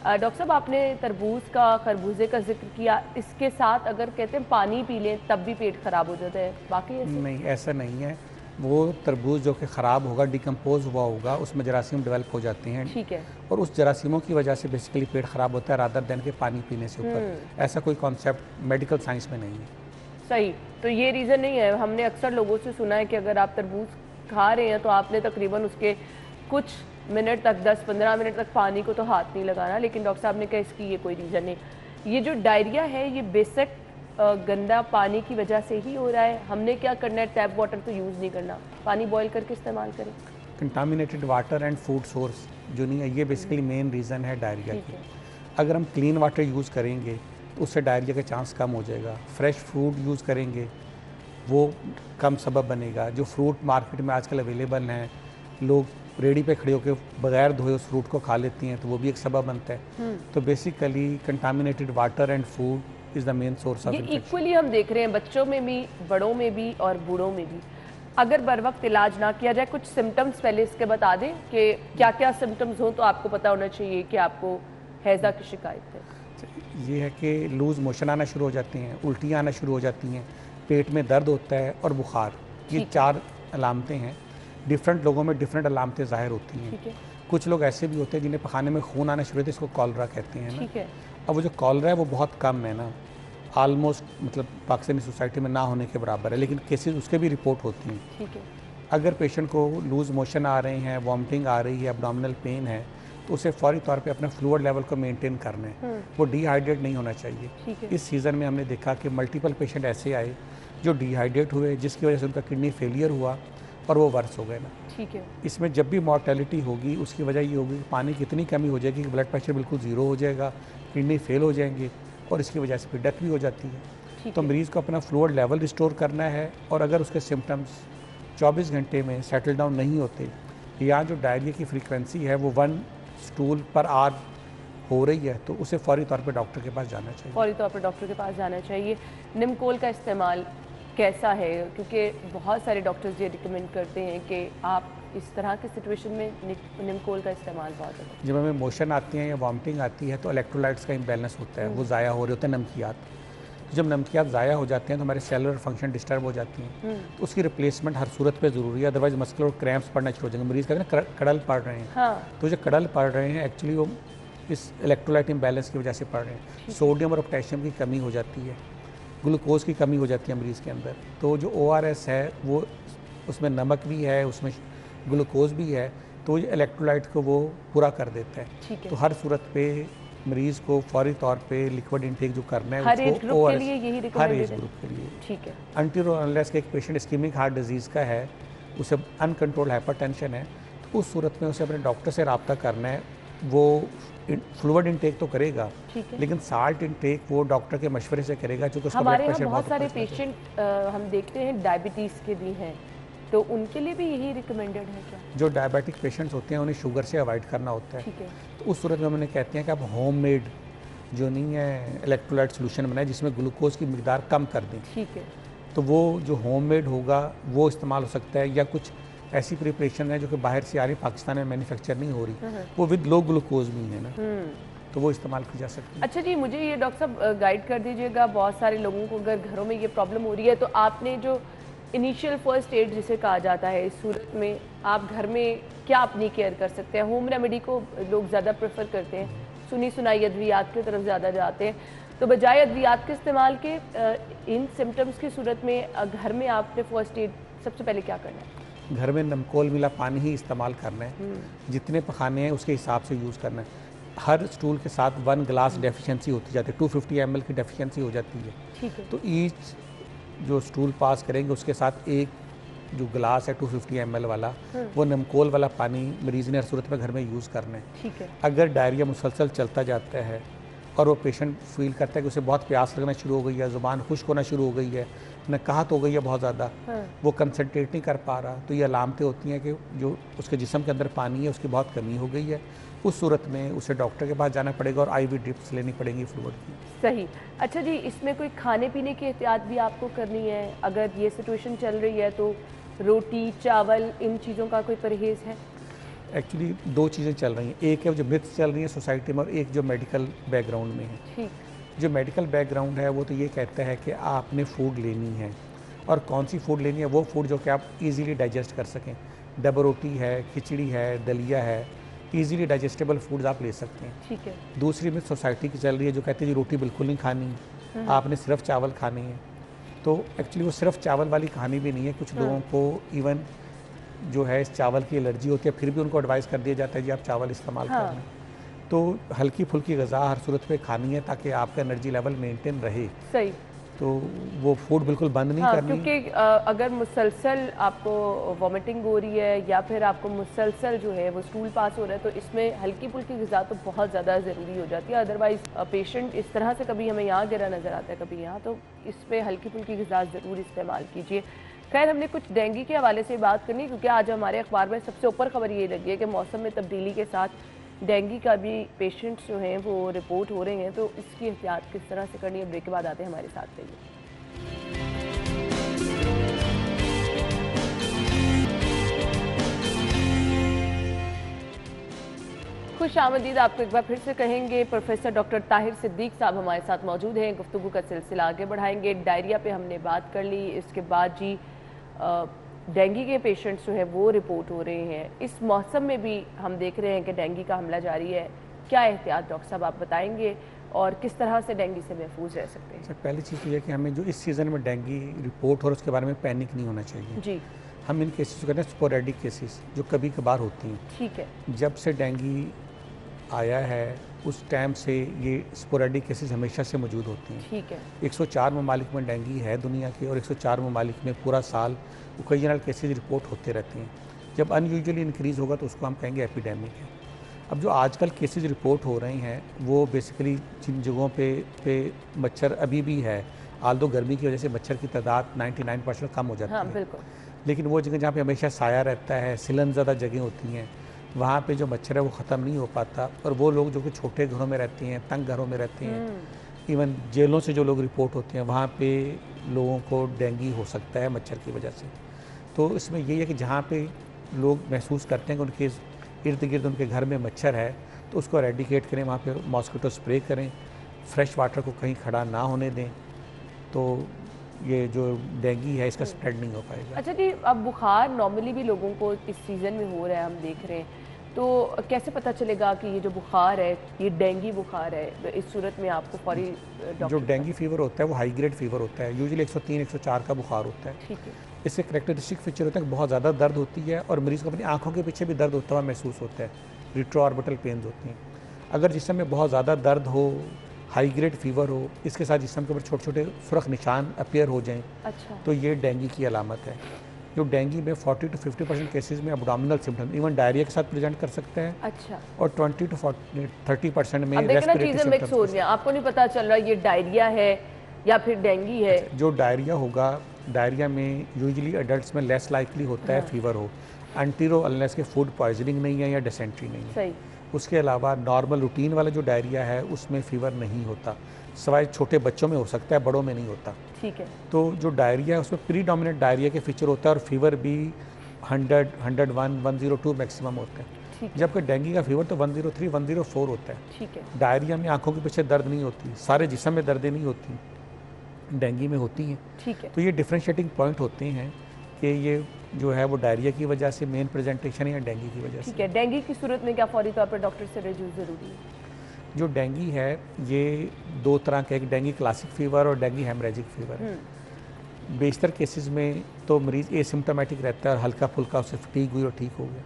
Speaker 1: डॉक्टर साहब, आपने तरबूज का, खरबूजे का जिक्र किया, इसके साथ अगर कहते हैं पानी पी लें तब भी पेट ख़राब हो जाता है, बाकी ऐसे?
Speaker 4: नहीं, ऐसा नहीं है। वो तरबूज जो कि ख़राब होगा, डिकम्पोज हुआ होगा, उसमें जरासीम डेवलप हो जाते हैं।
Speaker 1: ठीक है।
Speaker 4: और उस जरासीमों की वजह से बेसिकली पेट ख़राब होता है रादर देन के पानी पीने से ऊपर। ऐसा कोई कॉन्सेप्ट मेडिकल साइंस में नहीं है।
Speaker 1: सही। तो ये रीज़न नहीं है। हमने अक्सर लोगों से सुना है कि अगर आप तरबूज खा रहे हैं तो आपने तकरीबन उसके कुछ मिनट तक, 10-15 मिनट तक पानी को तो हाथ नहीं लगाना, लेकिन डॉक्टर साहब ने कहा इसकी ये कोई रीज़न नहीं। ये जो डायरिया है ये बेसिक गंदा पानी की वजह से ही हो रहा है। हमने क्या करना है? टैप वाटर तो यूज़ नहीं करना, पानी बॉयल करके इस्तेमाल करें।
Speaker 4: Contaminated water and food source जो नहीं है, ये बेसिकली मेन रीज़न है डायरिया की। अगर हम क्लीन वाटर यूज़ करेंगे तो उससे डायरिया का चांस कम हो जाएगा। फ्रेश फ्रूट यूज़ करेंगे वो कम सबब बनेगा। जो फ्रूट मार्केट में आजकल अवेलेबल हैं, लोग रेडी पे खड़े होकर बगैर धोए उस फ्रूट को खा लेती हैं, तो वो भी एक सबब बनता है। तो basically contaminated water and food is the main source of infection.
Speaker 1: Equally हम देख रहे हैं बच्चों में भी, बड़ों में भी और बूढ़ों में भी। अगर बर वक्त इलाज ना किया जाए, कुछ सिम्टम्स पहले इसके बता दें कि क्या क्या सिम्टम्स हों तो आपको पता होना चाहिए कि आपको हैज़ा की शिकायत है।
Speaker 4: ये है कि लूज़ मोशन आना शुरू हो जाते हैं, उल्टियाँ आना शुरू हो जाती हैं, पेट में दर्द होता है और बुखार। ये 4 अलामतें हैं। डिफरेंट लोगों में डिफरेंट अलामतें ज़ाहिर होती हैं। कुछ लोग ऐसे भी होते हैं जिन्हें पखाने में खून आना शुरू होता है, इसको कॉलरा कहते हैं ना। अब वो जो कॉलरा है वो बहुत कम है ना, आलमोस्ट मतलब पाकिस्तानी सोसाइटी में ना होने के बराबर है, लेकिन केसेस उसके भी रिपोर्ट होती हैं। अगर पेशेंट को लूज़ मोशन आ रहे हैं, वॉमिटिंग आ रही है, एब्डोमिनल पेन है, तो उसे फौरी तौर पे अपना फ्लूइड लेवल को मेंटेन करना है, वो डिहाइड्रेट नहीं होना चाहिए। इस सीज़न में हमने देखा कि मल्टीपल पेशेंट ऐसे आए जो डिहाइड्रेट हुए, जिसकी वजह से उनका किडनी फेलियर हुआ और वो वर्स हो गए ना।
Speaker 1: ठीक है।
Speaker 4: इसमें जब भी मॉर्टेलिटी होगी उसकी वजह ये होगी कि पानी की इतनी कमी हो जाएगी कि ब्लड प्रेशर बिल्कुल ज़ीरो हो जाएगा, किडनी फेल हो जाएंगे और इसकी वजह से फिर डेथ भी हो जाती है। तो मरीज़ को अपना फ्लूइड लेवल रिस्टोर करना है, और अगर उसके सिम्टम्स 24 घंटे में सेटल डाउन नहीं होते या जो डायरिया की फ्रीक्वेंसी है वो 1 स्टूल पर आवर हो रही है, तो उसे फौरी तौर पे डॉक्टर के पास जाना चाहिए।
Speaker 1: फौरी तौर पर डॉक्टर के पास जाना चाहिए। निमकोल का इस्तेमाल कैसा है, क्योंकि बहुत सारे डॉक्टर्स ये रिकमेंड करते हैं कि आप इस तरह की सिचुएशन में निमकोल का इस्तेमाल बहुत है।
Speaker 4: जब हमें मोशन आती है या वॉमिटिंग आती है तो इलेक्ट्रोलाइट्स का इम्बैलेंस होता है, वो ज़ाया हो रहे होते हैं नमकियात। तो जब नमकियात ज़ाया हो जाते हैं तो हमारे सेलुलर फंक्शन डिस्टर्ब हो जाती हैं, तो उसकी रिप्लेसमेंट हर सूरत पे ज़रूरी है, अदरवाइज मस्कुलर क्रैम्प्स पड़ना शुरू हो जाएंगे। मरीज़ कहते हैं कड़ल पड़ रहे हैं।
Speaker 1: हाँ।
Speaker 4: तो जो कड़ल पड़ रहे हैं एक्चुअली वो इस इलेक्ट्रोलाइट इम्बैलेंस की वजह से पड़ रहे हैं। सोडियम और पोटेशियम की कमी हो जाती है, ग्लूकोज की कमी हो जाती है मरीज़ के अंदर। तो जो ORS है वो उसमें नमक भी है, उसमें ग्लूकोज भी है, तो ये इलेक्ट्रोलाइट को वो पूरा कर देता है।
Speaker 1: ठीक है।
Speaker 4: तो हर सूरत पे मरीज़ को फौरी तौर पे लिक्विड इंटेक जो करना है
Speaker 1: हर एज
Speaker 4: उसको
Speaker 1: ग्रुप के लिए यही
Speaker 4: हर
Speaker 1: रिकमेंडेड
Speaker 4: एज
Speaker 1: है।
Speaker 4: ग्रुप के लिए।
Speaker 1: ठीक है।
Speaker 4: अनटिल और अनलेस के एक पेशेंट इस्कीमिक हार्ट डिजीज़ का है, उसे अनकंट्रोल्ड हाइपरटेंशन है, तो उस सूरत में उसे अपने डॉक्टर से रब्ता करना है। वो फ्लूइड इंटेक तो करेगा, लेकिन साल्ट इंटेक वो डॉक्टर के मशवरे से करेगा, क्योंकि उसका
Speaker 1: हमारे
Speaker 4: ब्लड
Speaker 1: यहाँ
Speaker 4: प्रेशर
Speaker 1: बहुत सारे
Speaker 4: ऊपर चला
Speaker 1: पेशेंट हम देखते हैं डायबिटीज़ के भी हैं, तो उनके लिए भी यही रिकमेंडेड है क्या?
Speaker 4: जो डायबिटिक पेशेंट्स होते हैं उन्हें शुगर से अवॉइड करना होता है।
Speaker 1: ठीक है।
Speaker 4: तो उस सूरत में हमने कहते हैं कि आप होममेड जो नहीं है इलेक्ट्रोलाइट सोल्यूशन बनाए जिसमें ग्लूकोज की मिकदार कम कर दें।
Speaker 1: ठीक है।
Speaker 4: तो वो जो होममेड होगा वो इस्तेमाल हो सकता है, या कुछ ऐसी प्रिपरेशन है जो कि बाहर से आ रही, पाकिस्तान में मैन्युफैक्चर नहीं हो रही, वो विद लो ग्लूकोज भी है ना, तो वो इस्तेमाल की जा सकती है।
Speaker 1: अच्छा जी, मुझे ये डॉक्टर साहब गाइड कर दीजिएगा, बहुत सारे लोगों को अगर घरों में ये प्रॉब्लम हो रही है, तो आपने जो इनिशियल फर्स्ट एड जिसे कहा जाता है, इस सूरत में आप घर में क्या अपनी केयर कर सकते हैं? होम रेमेडी को लोग ज़्यादा प्रेफर करते हैं, सुनी सुनाई अद्वियात की तरफ ज़्यादा जाते हैं, तो बजाय अद्वियात के इस्तेमाल के इन सिम्टम्स की सूरत में घर में आपने फर्स्ट एड सबसे पहले क्या करना है?
Speaker 4: घर में नमकोल मिला पानी ही इस्तेमाल करना है, जितने पखाने हैं उसके हिसाब से यूज़ करना है। हर स्टूल के साथ 1 गिलास डेफिशिएंसी होती जाती है, 250 ml की डेफिशिएंसी हो जाती है।
Speaker 1: ठीक है।
Speaker 4: तो ईच जो स्टूल पास करेंगे उसके साथ एक जो गिलास है 250 ml वाला, वो नमकोल वाला पानी मरीज़ ने हर सूरत में घर में यूज़ करना है।
Speaker 1: ठीक है।
Speaker 4: अगर डायरिया मुसलसल चलता जाता है और वो पेशेंट फील करता है कि उसे बहुत प्यास लगना शुरू हो गई है, ज़ुबान खुश्क होना शुरू हो गई है, नकाहत हो गई है बहुत ज़्यादा, वो कंसंट्रेट नहीं कर पा रहा, तो ये अलामतें होती हैं कि जो उसके जिस्म के अंदर पानी है उसकी बहुत कमी हो गई है। उस सूरत में उसे डॉक्टर के पास जाना पड़ेगा और IV ड्रिप्स लेनी पड़ेंगी फ्लूइड की।
Speaker 1: सही। अच्छा जी, इसमें कोई खाने पीने की एहतियात भी आपको करनी है? अगर ये सिचुएशन चल रही है तो रोटी, चावल, इन चीज़ों का कोई परहेज़ है?
Speaker 4: एक्चुअली 2 चीज़ें चल रही हैं, एक है जो मिथ्स चल रही है सोसाइटी में और एक जो मेडिकल बैकग्राउंड में है।
Speaker 1: ठीक।
Speaker 4: जो मेडिकल बैकग्राउंड है वो तो ये कहता है कि आपने फूड लेनी है, और कौन सी फूड लेनी है? वो फूड जो कि आप इजीली डाइजेस्ट कर सकें। डबल रोटी है, खिचड़ी है, दलिया है, इजीली डाइजेस्टेबल फूड्स आप ले सकते हैं।
Speaker 1: ठीक है।
Speaker 4: दूसरी में सोसाइटी की चल रही है जो कहती है जी रोटी बिल्कुल नहीं खानी, आपने सिर्फ चावल खाने हैं। तो एक्चुअली वो सिर्फ चावल वाली कहानी भी नहीं है। कुछ लोगों को इवन जो है इस चावल की एलर्जी होती है, फिर भी उनको एडवाइस कर दिया जाता है जी आप चावल इस्तेमाल कर लें। तो हल्की फुल्की ग़िज़ा हर सूरत पे खानी है ताकि आपका एनर्जी लेवल मेंटेन रहे।
Speaker 1: सही।
Speaker 4: तो वो फूड बिल्कुल बंद नहीं करनी,
Speaker 1: क्योंकि अगर मुसलसल आपको वॉमिटिंग हो रही है या फिर आपको मुसलसल जो है वो स्टूल पास हो रहा है, तो इसमें हल्की फुल्की ग़िज़ा तो बहुत ज़्यादा ज़रूरी हो जाती है। अदरवाइज़ पेशेंट इस तरह से कभी हमें यहाँ गिरा नज़र आता है, कभी यहाँ, तो इसमें हल्की फुल्की ग़िज़ा ज़रूर इस्तेमाल कीजिए। खैर, हमने कुछ डेंगू के हवाले से बात करनी, क्योंकि आज हमारे अखबार में सबसे ऊपर खबर ये लगी है कि मौसम में तब्दीली के साथ डेंगू का भी पेशेंट्स जो हैं वो रिपोर्ट हो रहे हैं, तो इसकी एहतियात किस तरह से करनी है? ब्रेक के बाद आते हैं, हमारे साथ रहिए। खुश आमदीद आपको एक बार फिर से कहेंगे। प्रोफेसर डॉक्टर ताहिर सिद्दीक साहब हमारे साथ मौजूद हैं। गुफ्तगू का सिलसिला आगे बढ़ाएंगे। डायरिया पे हमने बात कर ली, इसके बाद जी डेंगू के पेशेंट्स जो है वो रिपोर्ट हो रहे हैं। इस मौसम में भी हम देख रहे हैं कि डेंगू का हमला जारी है। क्या एहतियात डॉक्टर साहब आप बताएंगे और किस तरह से डेंगू से महफूज रह सकते हैं?
Speaker 4: सर, पहली चीज़ तो यह कि हमें जो इस सीज़न में डेंगू रिपोर्ट हो उसके बारे में पैनिक नहीं होना चाहिए
Speaker 1: जी।
Speaker 4: हम इन केसेस को कहते हैं स्पोरेडिक केसेस, जो कभी कभार होती हैं।
Speaker 1: ठीक है।
Speaker 4: जब से डेंगू आया है उस टाइम से ये स्पोरेडिक केसेस हमेशा से मौजूद होती हैं।
Speaker 1: ठीक है।
Speaker 4: 104 ममालिक में डेंगू है दुनिया के, और 104 ममालिक में पूरा साल ओकेजनल केसेस रिपोर्ट होते रहते हैं। जब अनयूजुअली इंक्रीज़ होगा तो उसको हम कहेंगे एपिडेमिक है। अब जो आजकल केसेस रिपोर्ट हो रहे हैं वो बेसिकली जिन जगहों पे मच्छर अभी भी है, आल्दो गर्मी की वजह से मच्छर की तादाद 99% कम हो जाती
Speaker 1: हाँ,
Speaker 4: है,
Speaker 1: बिल्कुल।
Speaker 4: लेकिन वो जगह जहाँ पे हमेशा साया रहता है, सिलन ज़्यादा जगह होती हैं, वहाँ पे जो मच्छर है वो ख़त्म नहीं हो पाता। और वो लोग जो कि छोटे घरों में रहते हैं, तंग घरों में रहते हैं, इवन जेलों से जो लोग रिपोर्ट होते हैं वहाँ पे लोगों को डेंगू हो सकता है मच्छर की वजह से। तो इसमें यही है कि जहाँ पे लोग महसूस करते हैं कि उनके इर्द गिर्द उनके घर में मच्छर है तो उसको एरेडिकेट करें, वहाँ पे मॉस्किटो स्प्रे करें, फ्रेश वाटर को कहीं खड़ा ना होने दें, तो ये जो डेंगू है इसका स्प्रेड नहीं हो पाएगा।
Speaker 1: अच्छा जी, अब बुखार नॉर्मली भी लोगों को इस सीज़न में हो रहा है, हम देख रहे हैं, तो कैसे पता चलेगा कि ये जो बुखार है ये डेंगू बुखार है? तो इस सूरत में आपको फौरी
Speaker 4: जो डेंगू फीवर होता है वो हाई ग्रेड फीवर होता है, यूजुअली 103-104 का बुखार होता है।
Speaker 1: ठीक है।
Speaker 4: इससे करेक्टरिस्टिक फीचर होता है कि बहुत ज़्यादा दर्द होती है और मरीज़ को अपनी आँखों के पीछे भी दर्द होता हुआ महसूस होता है, रिट्रोऑर्बिटल पेन्स होती हैं। अगर जिस्म में बहुत ज़्यादा दर्द हो, हाई ग्रेड फीवर हो, इसके साथ जिस्म के ऊपर छोटे छोटे सुरख निशान अपीयर हो जाएं,
Speaker 1: अच्छा।
Speaker 4: तो ये डेंगू की अलामत है। जो डेंगू में 40 to 50% केसेस में अब्डोमिनल सिम्टम इवन डायरिया के साथ प्रेजेंट कर सकते हैं।
Speaker 1: अच्छा।
Speaker 4: और 20 to 30% में
Speaker 1: अब देखना चीज़ें मिक्स हो रही हैं, आपको नहीं पता चल रहा ये डायरिया है या फिर डेंगू है।
Speaker 4: जो डायरिया होगा, डायरिया में यूजुअली अडल्ट्स में लेस लाइकली होता है फीवर हो, अनटिल अनलेस के फूड पॉइजनिंग नहीं है या डिसेंट्री नहीं है।
Speaker 1: सही।
Speaker 4: उसके अलावा नॉर्मल रूटीन वाला जो डायरिया है उसमें फीवर नहीं होता, सवाए छोटे बच्चों में हो सकता है, बड़ों में नहीं होता।
Speaker 1: ठीक है।
Speaker 4: तो जो डायरिया है उसमें प्रीडोमिनेंट डायरिया के फीचर होता है और फीवर भी 100, 101, 102 मैक्सिमम होता है, जबकि डेंगू का फीवर तो 103, 104 होता है।
Speaker 1: ठीक है।
Speaker 4: डायरिया में आंखों के पीछे दर्द नहीं होती, सारे जिस्म में दर्दें नहीं होती, डेंगू में होती हैं।
Speaker 1: ठीक है।
Speaker 4: तो ये डिफरेंशिएटिंग पॉइंट होते हैं कि ये जो है वो डायरिया की वजह से मेन प्रेजेंटेशन है या डेंगू की वजह से।
Speaker 1: ठीक है। डेंगू की सूरत में क्या फौरी तौर पर डॉक्टर से रजू ज़रूरी है?
Speaker 4: जो डेंगू है ये दो तरह का, एक डेंगू क्लासिक फीवर और डेंगू हेमरेजिक फीवर है। बेशतर केसेस में तो मरीज़ एसिम्प्टोमेटिक रहता है और हल्का फुल्का उससे फटीग हुई और ठीक हो गया।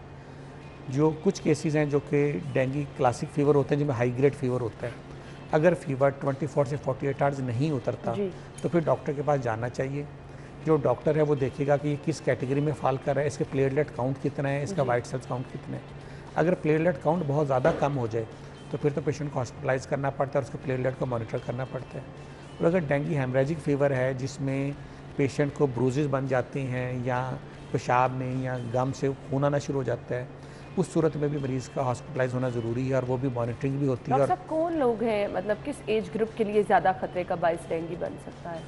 Speaker 4: जो कुछ केसेस हैं जो कि डेंगू क्लासिक फीवर होते हैं जिनमें हाई ग्रेड फीवर होता है, अगर फीवर 24 से 48 आवर्स नहीं उतरता तो फिर डॉक्टर के पास जाना चाहिए। जो डॉक्टर है वो देखेगा कि ये किस कैटेगरी में फॉल कर रहा है, इसके प्लेटलेट काउंट कितना है, इसका वाइट सेल्स काउंट कितना है। अगर प्लेटलेट काउंट बहुत ज़्यादा कम हो जाए तो फिर तो पेशेंट को हॉस्पिटलाइज करना पड़ता है और उसके प्लेटलेट को मॉनिटर करना पड़ता है। और अगर डेंगू हेमरेजिक फीवर है जिसमें पेशेंट को ब्रूजेस बन जाते हैं या पेशाब में या गम से खून आना शुरू हो जाता है, उस सूरत में भी मरीज़ का हॉस्पिटलाइज होना ज़रूरी है और वो भी मॉनिटरिंग भी होती है।
Speaker 1: डॉक्टर साहब, कौन लोग हैं, मतलब किस एज ग्रुप के लिए ज़्यादा खतरे का बाइस डेंगू बन सकता है?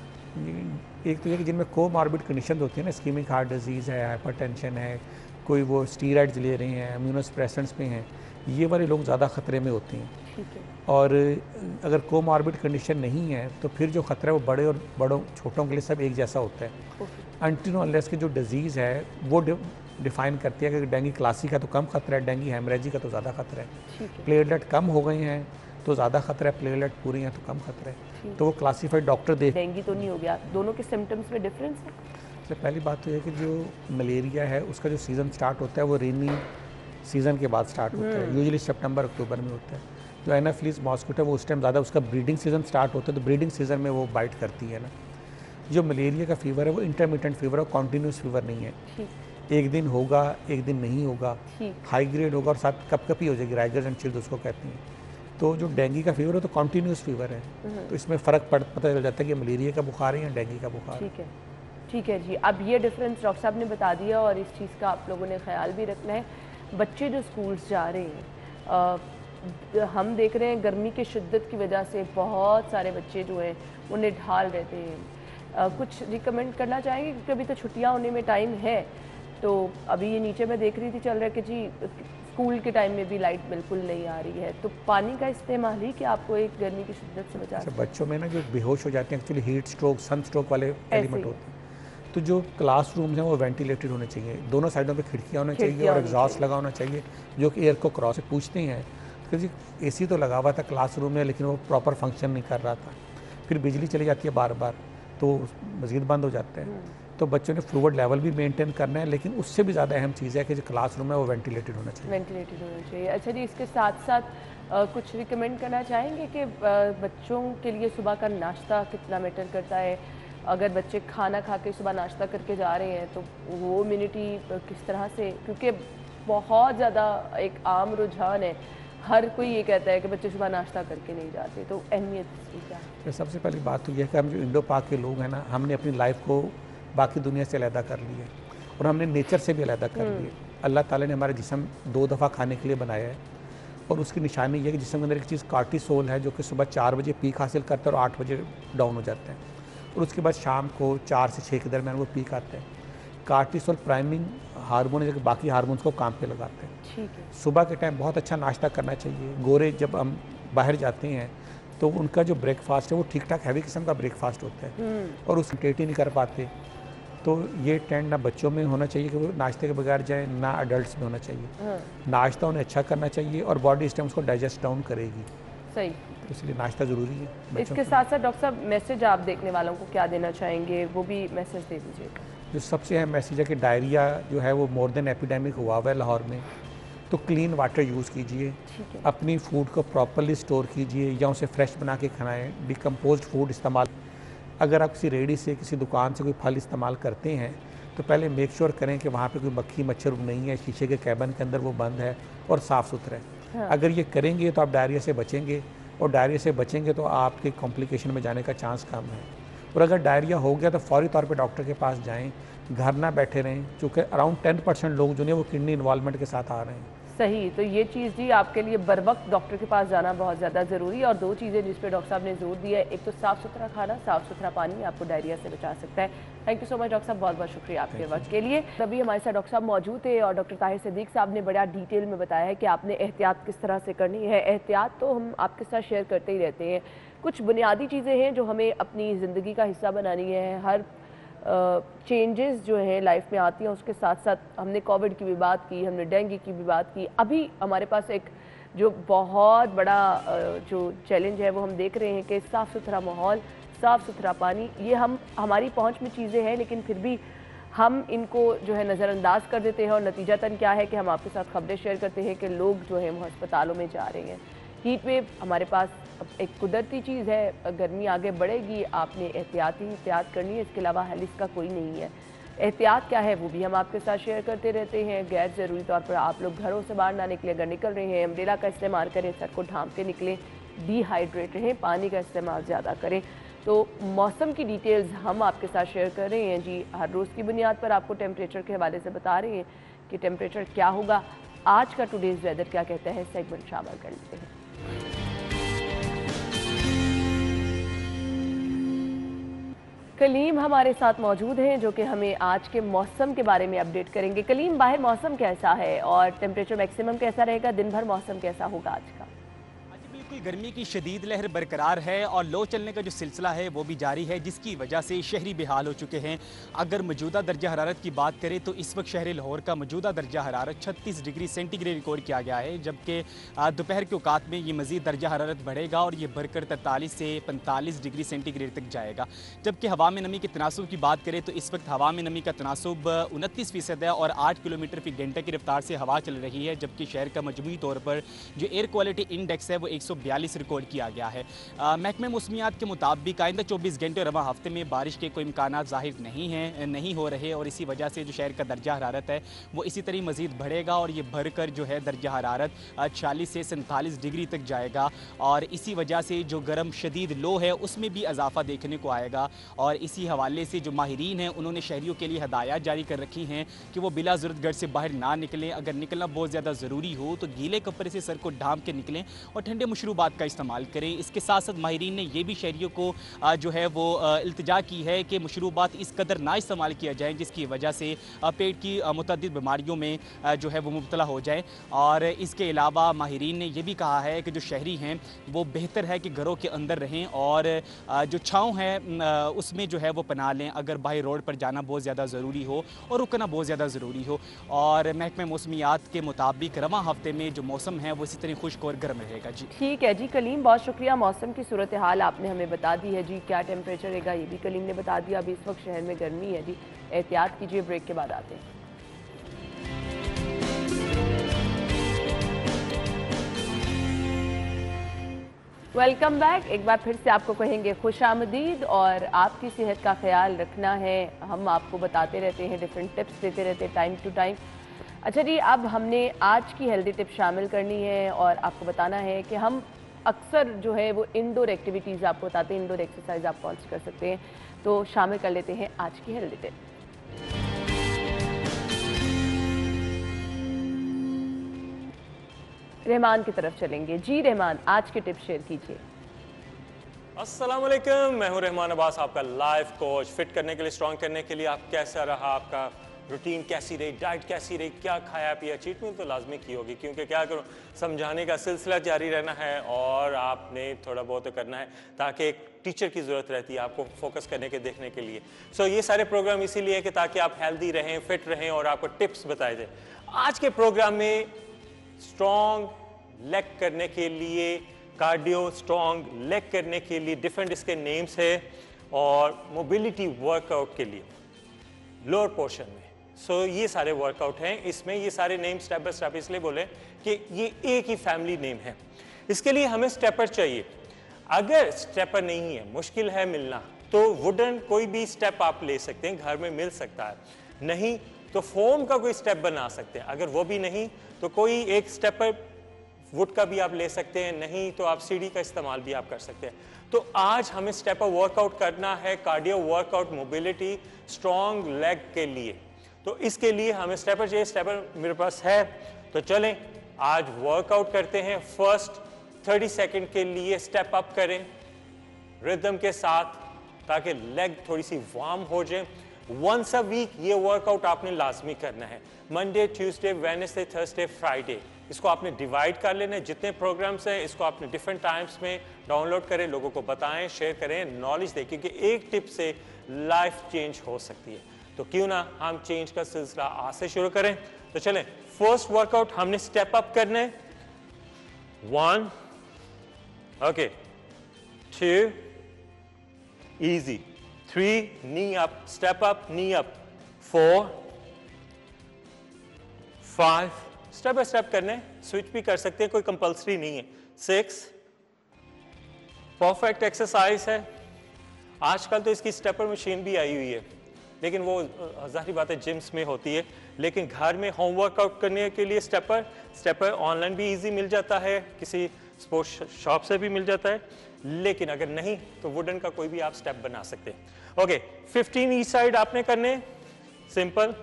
Speaker 4: एक तो ये कि जिनमें कोमॉर्बिड कंडीशन होती है ना, इस्कीमिक हार्ट डिजीज़ है, हाइपरटेंशन है, कोई वो स्टीरॉइड्स ले रहे हैं, इम्यूनोसप्रेसेंट्स पे हैं, ये वाले लोग ज़्यादा ख़तरे में होते हैं।
Speaker 1: ठीक है।
Speaker 4: और अगर कोमॉर्बिड कंडीशन नहीं है तो फिर जो ख़तरा है वो बड़े और छोटों के लिए सब एक जैसा होता है। अनटिल अनलेस की जो डिजीज़ है वो डिफाइन करती है कि डेंगू क्लासिक है तो कम खतरा है, डेंगू हेमरेजिक है तो ज़्यादा खतरा है। प्लेटलेट कम हो गए हैं तो ज़्यादा खतरा है, प्लेटलेट पूरी हैं तो कम खतरा है। तो वो क्लासीफाइड डॉक्टर
Speaker 1: डेंगू तो नहीं हो गया, दोनों के सिम्टम्स में डिफरेंस है?
Speaker 4: सबसे पहली बात तो यह कि जो मलेरिया है उसका जो सीज़न स्टार्ट होता है वो रेनी सीज़न के बाद स्टार्ट होता है, यूजुअली सितंबर अक्टूबर में होता है। जो एनाफिलीज मॉस्किटो वो उस टाइम ज़्यादा उसका ब्रीडिंग सीज़न स्टार्ट होता है, तो ब्रीडिंग सीज़न में वो बाइट करती है ना। जो मलेरिया का फीवर है वो इंटरमिटेंट फीवर है, कॉन्टीन्यूस फीवर नहीं है। एक दिन होगा, एक दिन नहीं होगा, हाई ग्रेड होगा और साथ कपकपी हो जाएगी, राइगर्स एंड चिल्स उसको कहते हैं। तो जो डेंगू का फीवर है तो कॉन्टीन्यूस फीवर है, तो इसमें फ़र्क पता चल जाता है कि मलेरिया का बुखार है या डेंगू का बुखार है।
Speaker 1: ठीक है, ठीक है जी। अब ये डिफरेंस डॉक्टर साहब ने बता दिया और इस चीज़ का आप लोगों ने ख्याल भी रखना है। बच्चे जो स्कूल्स जा रहे हैं, हम देख रहे हैं गर्मी की शिद्दत की वजह से बहुत सारे बच्चे जो हैं वो निढाल रहते हैं। कुछ रिकमेंड करना चाहेंगे, क्योंकि अभी तो छुट्टियां होने में टाइम है। तो अभी ये नीचे मैं देख रही थी चल रहा है कि जी स्कूल के टाइम में भी लाइट बिल्कुल नहीं आ रही है, तो पानी का इस्तेमाल ही कि आपको एक गर्मी की शिद्दत से बचा।
Speaker 4: बच्चों में ना जो बेहोश हो जाते हैं actually heat stroke, sun stroke वाले एलिमेंट होते हैं। तो जो क्लासरूम्स हैं वो वेंटिलेटेड होने चाहिए, दोनों साइडों पे खिड़कियाँ होनी चाहिए और एग्जॉस्ट लगा होना चाहिए जो कि एयर को क्रॉस से पूछते हैं। क्योंकि एसी तो लगा हुआ था क्लासरूम में लेकिन वो प्रॉपर फंक्शन नहीं कर रहा था, फिर बिजली चली जाती है बार बार तो मज़ीद बंद हो जाता है। तो बच्चों ने फ्लूइड लेवल भी मेंटेन करना है, लेकिन उससे भी ज़्यादा अहम चीज़ है कि जो क्लासरूम है वो वेंटिलेटेड होना चाहिए।
Speaker 1: वेंटिलेटेड होना चाहिए। अच्छा जी, इसके साथ साथ कुछ रिकमेंड करना चाहेंगे कि बच्चों के लिए सुबह का नाश्ता कितना मैटर करता है? अगर बच्चे खाना खा के सुबह नाश्ता करके जा रहे हैं तो वो इम्यूनिटी किस तरह से, क्योंकि बहुत ज़्यादा एक आम रुझान है, हर कोई ये कहता है कि बच्चे सुबह नाश्ता करके नहीं जाते, तो अहमियत इसकी क्या है?
Speaker 4: तो सबसे पहली बात तो यह है कि हम जो इंडो पाक के लोग हैं ना, हमने अपनी लाइफ को बाकी दुनिया से अलहदा कर लिया है और हमने नेचर से भी अलहदा कर लिया। अल्लाह ताला ने हमारा जिस्म 2 दफ़ा खाने के लिए बनाया है और उसकी निशानी ये है कि जिस्म के अंदर एक चीज़ कार्टिसोल है जो कि सुबह 4 बजे पीक हासिल करता है और 8 बजे डाउन हो जाता है और उसके बाद शाम को 4 से 6 के दरमियान वो पीक आता है। कार्टिसोल प्राइमिंग हार्मोन है जो बाकी हार्मोन्स को काम पे लगाते हैं।
Speaker 1: ठीक है।
Speaker 4: सुबह के टाइम बहुत अच्छा नाश्ता करना चाहिए। गोरे जब हम बाहर जाते हैं तो उनका जो ब्रेकफास्ट है वो ठीक ठाक हैवी किस्म का ब्रेकफास्ट होता है और उसमें टेट ही नहीं कर पाते। तो ये ट्रेंड ना बच्चों में होना चाहिए कि वो नाश्ते के बगैर जाए, ना अडल्ट्स में होना चाहिए। नाश्ता उन्हें अच्छा करना चाहिए और बॉडी इस टाइम उसको डाइजेस्ट डाउन करेगी।
Speaker 1: सही।
Speaker 4: तो इसलिए नाश्ता ज़रूरी है।
Speaker 1: इसके साथ साथ डॉक्टर साहब मैसेज आप देखने वालों को क्या देना चाहेंगे, वो भी मैसेज दे दीजिए।
Speaker 4: जो सबसे अहम मैसेज है कि डायरिया जो है वो मोर देन एपिडेमिक हुआ हुआ है लाहौर में, तो क्लीन वाटर यूज़ कीजिए, अपनी फूड को प्रॉपरली स्टोर कीजिए या उसे फ्रेश बना के खाएँ। डिकम्पोज्ड फूड इस्तेमाल, अगर आप किसी रेडी से किसी दुकान से कोई फल इस्तेमाल करते हैं तो पहले मेक श्योर करें कि वहाँ पे कोई मक्खी मच्छर नहीं है, शीशे के कैबिन के अंदर वो बंद है और साफ़ सुथरा है। अगर ये करेंगे तो आप डायरिया से बचेंगे और डायरिया से बचेंगे तो आपके कॉम्प्लिकेशन में जाने का चांस कम है। और अगर डायरिया हो गया तो फौरी तौर पे डॉक्टर के पास जाएं, घर ना बैठे रहें, क्योंकि अराउंड 10% लोग जो है वो किडनी इन्वॉल्वमेंट के साथ आ रहे हैं।
Speaker 1: सही। तो ये चीज़ जी आपके लिए बर वक्त डॉक्टर के पास जाना बहुत ज़्यादा ज़रूरी है। और 2 चीज़ें जिस पे डॉक्टर साहब ने जोर दिया है, एक तो साफ़ सुथरा खाना, साफ़ सुथरा पानी आपको डायरिया से बचा सकता है। Thank you so much doctor साहब, बहुत बहुत शुक्रिया आपके वक्त के लिए। तभी हमारे साथ डॉक्टर साहब मौजूद थे और डॉक्टर ताहिर सिद्दीक साहब ने बड़ा डिटेल में बताया है कि आपने एहतियात किस तरह से करनी है। एहतियात तो हम आपके साथ शेयर करते ही रहते हैं, कुछ बुनियादी चीज़ें हैं जो हमें अपनी ज़िंदगी का हिस्सा बनानी है। हर चेंजेस जो हैं लाइफ में आती हैं, उसके साथ साथ हमने कोविड की भी बात की, हमने डेंगू की भी बात की। अभी हमारे पास एक जो बहुत बड़ा जो चैलेंज है वो हम देख रहे हैं कि साफ़ सुथरा माहौल, साफ़ सुथरा पानी, ये हमारी पहुंच में चीज़ें हैं लेकिन फिर भी हम इनको जो है नज़रअंदाज कर देते हैं और नतीजतन क्या है कि हम आपके साथ खबरें शेयर करते हैं कि लोग जो हैं वो अस्पतालों में जा रहे हैं। हीट वेव हमारे पास एक कुदरती चीज़ है, गर्मी आगे बढ़ेगी, आपने एहतियात करनी है, इसके अलावा हल इसका कोई नहीं है। एहतियात क्या है वो भी हम आपके साथ शेयर करते रहते हैं। गैर ज़रूरी तौर पर आप लोग घरों से बाहर ना निकलें, अगर निकल रहे हैं अम्ब्रेला का इस्तेमाल करें, सर को ढांप के निकलें, डिहाइड्रेट रहें, पानी का इस्तेमाल ज़्यादा करें। तो मौसम की डिटेल्स हम आपके साथ शेयर कर रहे हैं जी, हर रोज़ की बुनियाद पर आपको टेम्परेचर के हवाले से बता रहे हैं कि टेम्परेचर क्या होगा। आज का टुडेज़ वेदर क्या कहता है, सेगमेंट शामिल कर लेते हैं। कलीम हमारे साथ मौजूद हैं जो कि हमें आज के मौसम के बारे में अपडेट करेंगे। कलीम, बाहर मौसम कैसा है और टेम्परेचर मैक्सिमम कैसा रहेगा, दिन भर मौसम कैसा होगा आज का?
Speaker 5: गर्मी की शदीद लहर बरकरार है और लो चलने का जो सिलसिला है वो भी जारी है, जिसकी वजह से शहरी बेहाल हो चुके हैं। अगर मौजूदा दर्जा हरारत की बात करें तो इस वक्त शहर लाहौर का मौजूदा दर्जा हरारत 36 डिग्री सेंटीग्रेड रिकॉर्ड किया गया है, जबकि दोपहर के औकात में ये मज़ीद दर्जा हरारत बढ़ेगा और ये बढ़कर 43 से 45 डिग्री सेंटीग्रेड तक जाएगा। जबकि हवा में नमी के तनासुब की बात करें तो इस वक्त हवा में नमी का तनासुब 29% है और 8 किलोमीटर फी घंटे की रफ्तार से हवा चल रही है, जबकि शहर का मजमूई तौर पर जो एयर क्वालिटी इंडेक्स है वो 142 रिकॉर्ड किया गया है। महकमे मौसमियात के मुताबिक आइंदा 24 घंटे और रवा हफ्ते में बारिश के कोई इम्कानात ज़ाहिर नहीं हो रहे और इसी वजह से जो शहर का दर्जा हरारत है वो इसी तरह मज़ीद बढ़ेगा और ये बढ़कर जो है दर्जा हरारत 46 से 47 डिग्री तक जाएगा और इसी वजह से जो गर्म शदीद लो है उसमें भी इजाफा देखने को आएगा। और इसी हवाले से जो माहिरीन हैं उन्होंने शहरियों के लिए हदायत जारी कर रखी हैं कि वो बिला ज़रूरत घर से बाहर ना निकलें, अगर निकलना बहुत ज़्यादा ज़रूरी हो तो गीले कपड़े से सर को ढांप के निकलें और ठंडे मशरूबात का इस्तेमाल करें। इसके साथ साथ माहिरीन ने यह भी शहरियों को जो है वो इल्तिजा की है कि मशरूबात इस कदर ना इस्तेमाल किया जाए जिसकी वजह से पेट की मुतअद्दिद बीमारियों में जो है वो मुब्तला हो जाए। और इसके अलावा माहिरीन ने यह भी कहा है कि जो शहरी हैं वो बेहतर है कि घरों के अंदर रहें और जो छाँव है उसमें जो है वो पना लें अगर बाहर रोड पर जाना बहुत ज़्यादा ज़रूरी हो और रुकना बहुत ज़्यादा ज़रूरी हो। और महकमे मौसमियात के मुताबिक रवां हफ्ते में जो मौसम है वो इसी तरह खुश्क और गर्म रहेगा। जी
Speaker 1: ठीक ठीक है जी कलीम, बहुत शुक्रिया। मौसम की सूरत हाल आपने हमें बता दी है जी, क्या टेम्परेचर रहेगा ये भी कलीम ने बता दिया। अभी इस वक्त शहर में गर्मी है जी, एहतियात कीजिए। ब्रेक के बाद आते हैं। Welcome back. एक बार फिर से आपको कहेंगे खुशामदीद, और आपकी सेहत का ख्याल रखना है। हम आपको बताते रहते हैं, डिफरेंट टिप्स देते रहते हैं टाइम टू टाइम। अच्छा जी, अब हमने आज की हेल्दी टिप शामिल करनी है और आपको बताना है कि हम अक्सर जो है वो इंडोर एक्टिविटीज़ आपको बताते हैं, इंडोर एक्सरसाइज आप कौन सी कर सकते हैं, तो शामिल कर लेते हैं आज की हेल्दी टिप। रहमान की तरफ चलेंगे जी। रहमान, आज की टिप शेयर कीजिए।
Speaker 6: अस्सलाम वालेकुम, मैं हूं रहमान अब्बास, आपका लाइफ कोच। फिट करने के लिए, स्ट्रॉन्ग करने के लिए आप कैसा रहा, आपका रूटीन कैसी रही, डाइट कैसी रही, क्या खाया पिया, चीट मील तो लाजमी की होगी, क्योंकि क्या करूं, समझाने का सिलसिला जारी रहना है और आपने थोड़ा बहुत तो करना है, ताकि एक टीचर की ज़रूरत रहती है आपको फोकस करने के, देखने के लिए। सो ये सारे प्रोग्राम इसीलिए कि ताकि आप हेल्दी रहें, फिट रहें और आपको टिप्स बताए जाए। आज के प्रोग्राम में स्ट्रॉन्ग लेग करने के लिए, कार्डियो स्ट्रॉन्ग लेग करने के लिए डिफरेंट इसके नेम्स है, और मोबिलिटी वर्कआउट के लिए लोअर पोर्शन में। सो ये सारे वर्कआउट हैं इसमें। ये सारे नेम स्टेप बाय स्टेप इसलिए बोले कि ये एक ही फैमिली नेम है। इसके लिए हमें स्टेपर चाहिए। अगर स्टेपर नहीं है, मुश्किल है मिलना, तो वुडन कोई भी स्टेप आप ले सकते हैं, घर में मिल सकता है। नहीं तो फोम का कोई स्टेप बना सकते हैं। अगर वो भी नहीं तो कोई एक स्टेपर वुड का भी आप ले सकते हैं, नहीं तो आप सीढ़ी का इस्तेमाल भी आप कर सकते हैं। तो आज हमें स्टेपर वर्कआउट करना है, cardio workout, mobility, strong leg के लिए। तो इसके लिए हमें स्टेपर चाहिए। स्टेपर मेरे पास है, तो चलें आज वर्कआउट करते हैं। फर्स्ट 30 सेकंड के लिए स्टेप अप करें रिदम के साथ, ताकि लेग थोड़ी सी वार्म हो जाए। वंस अ वीक ये वर्कआउट आपने लाजमी करना है। Monday, Tuesday, Wednesday, Thursday, Friday, इसको आपने डिवाइड कर लेना है। जितने प्रोग्राम्स हैं इसको आपने डिफरेंट टाइम्स में डाउनलोड करें, लोगों को बताएं, शेयर करें, नॉलेज दें, क्योंकि एक टिप से लाइफ चेंज हो सकती है। तो क्यों ना हम चेंज का सिलसिला आज से शुरू करें। तो चलें, फर्स्ट वर्कआउट हमने स्टेप अप करना है। 1, okay, 2, easy, 3, knee up, step up, knee up, 4, 5, step by step करने, स्विच भी कर सकते हैं, कोई कंपल्सरी नहीं है। 6, परफेक्ट एक्सरसाइज है। आजकल तो इसकी स्टेपर मशीन भी आई हुई है, लेकिन वो ज़ाहिर बात है जिम्स में होती है, लेकिन घर में होम वर्कआउट करने के लिए स्टेपर ऑनलाइन भी इजी मिल जाता है, किसी स्पोर्ट्स शॉप से भी मिल जाता है। लेकिन अगर नहीं तो वुडन का कोई भी आप स्टेप बना सकते हैं। ओके, 15 ईच साइड आपने करने, सिंपल।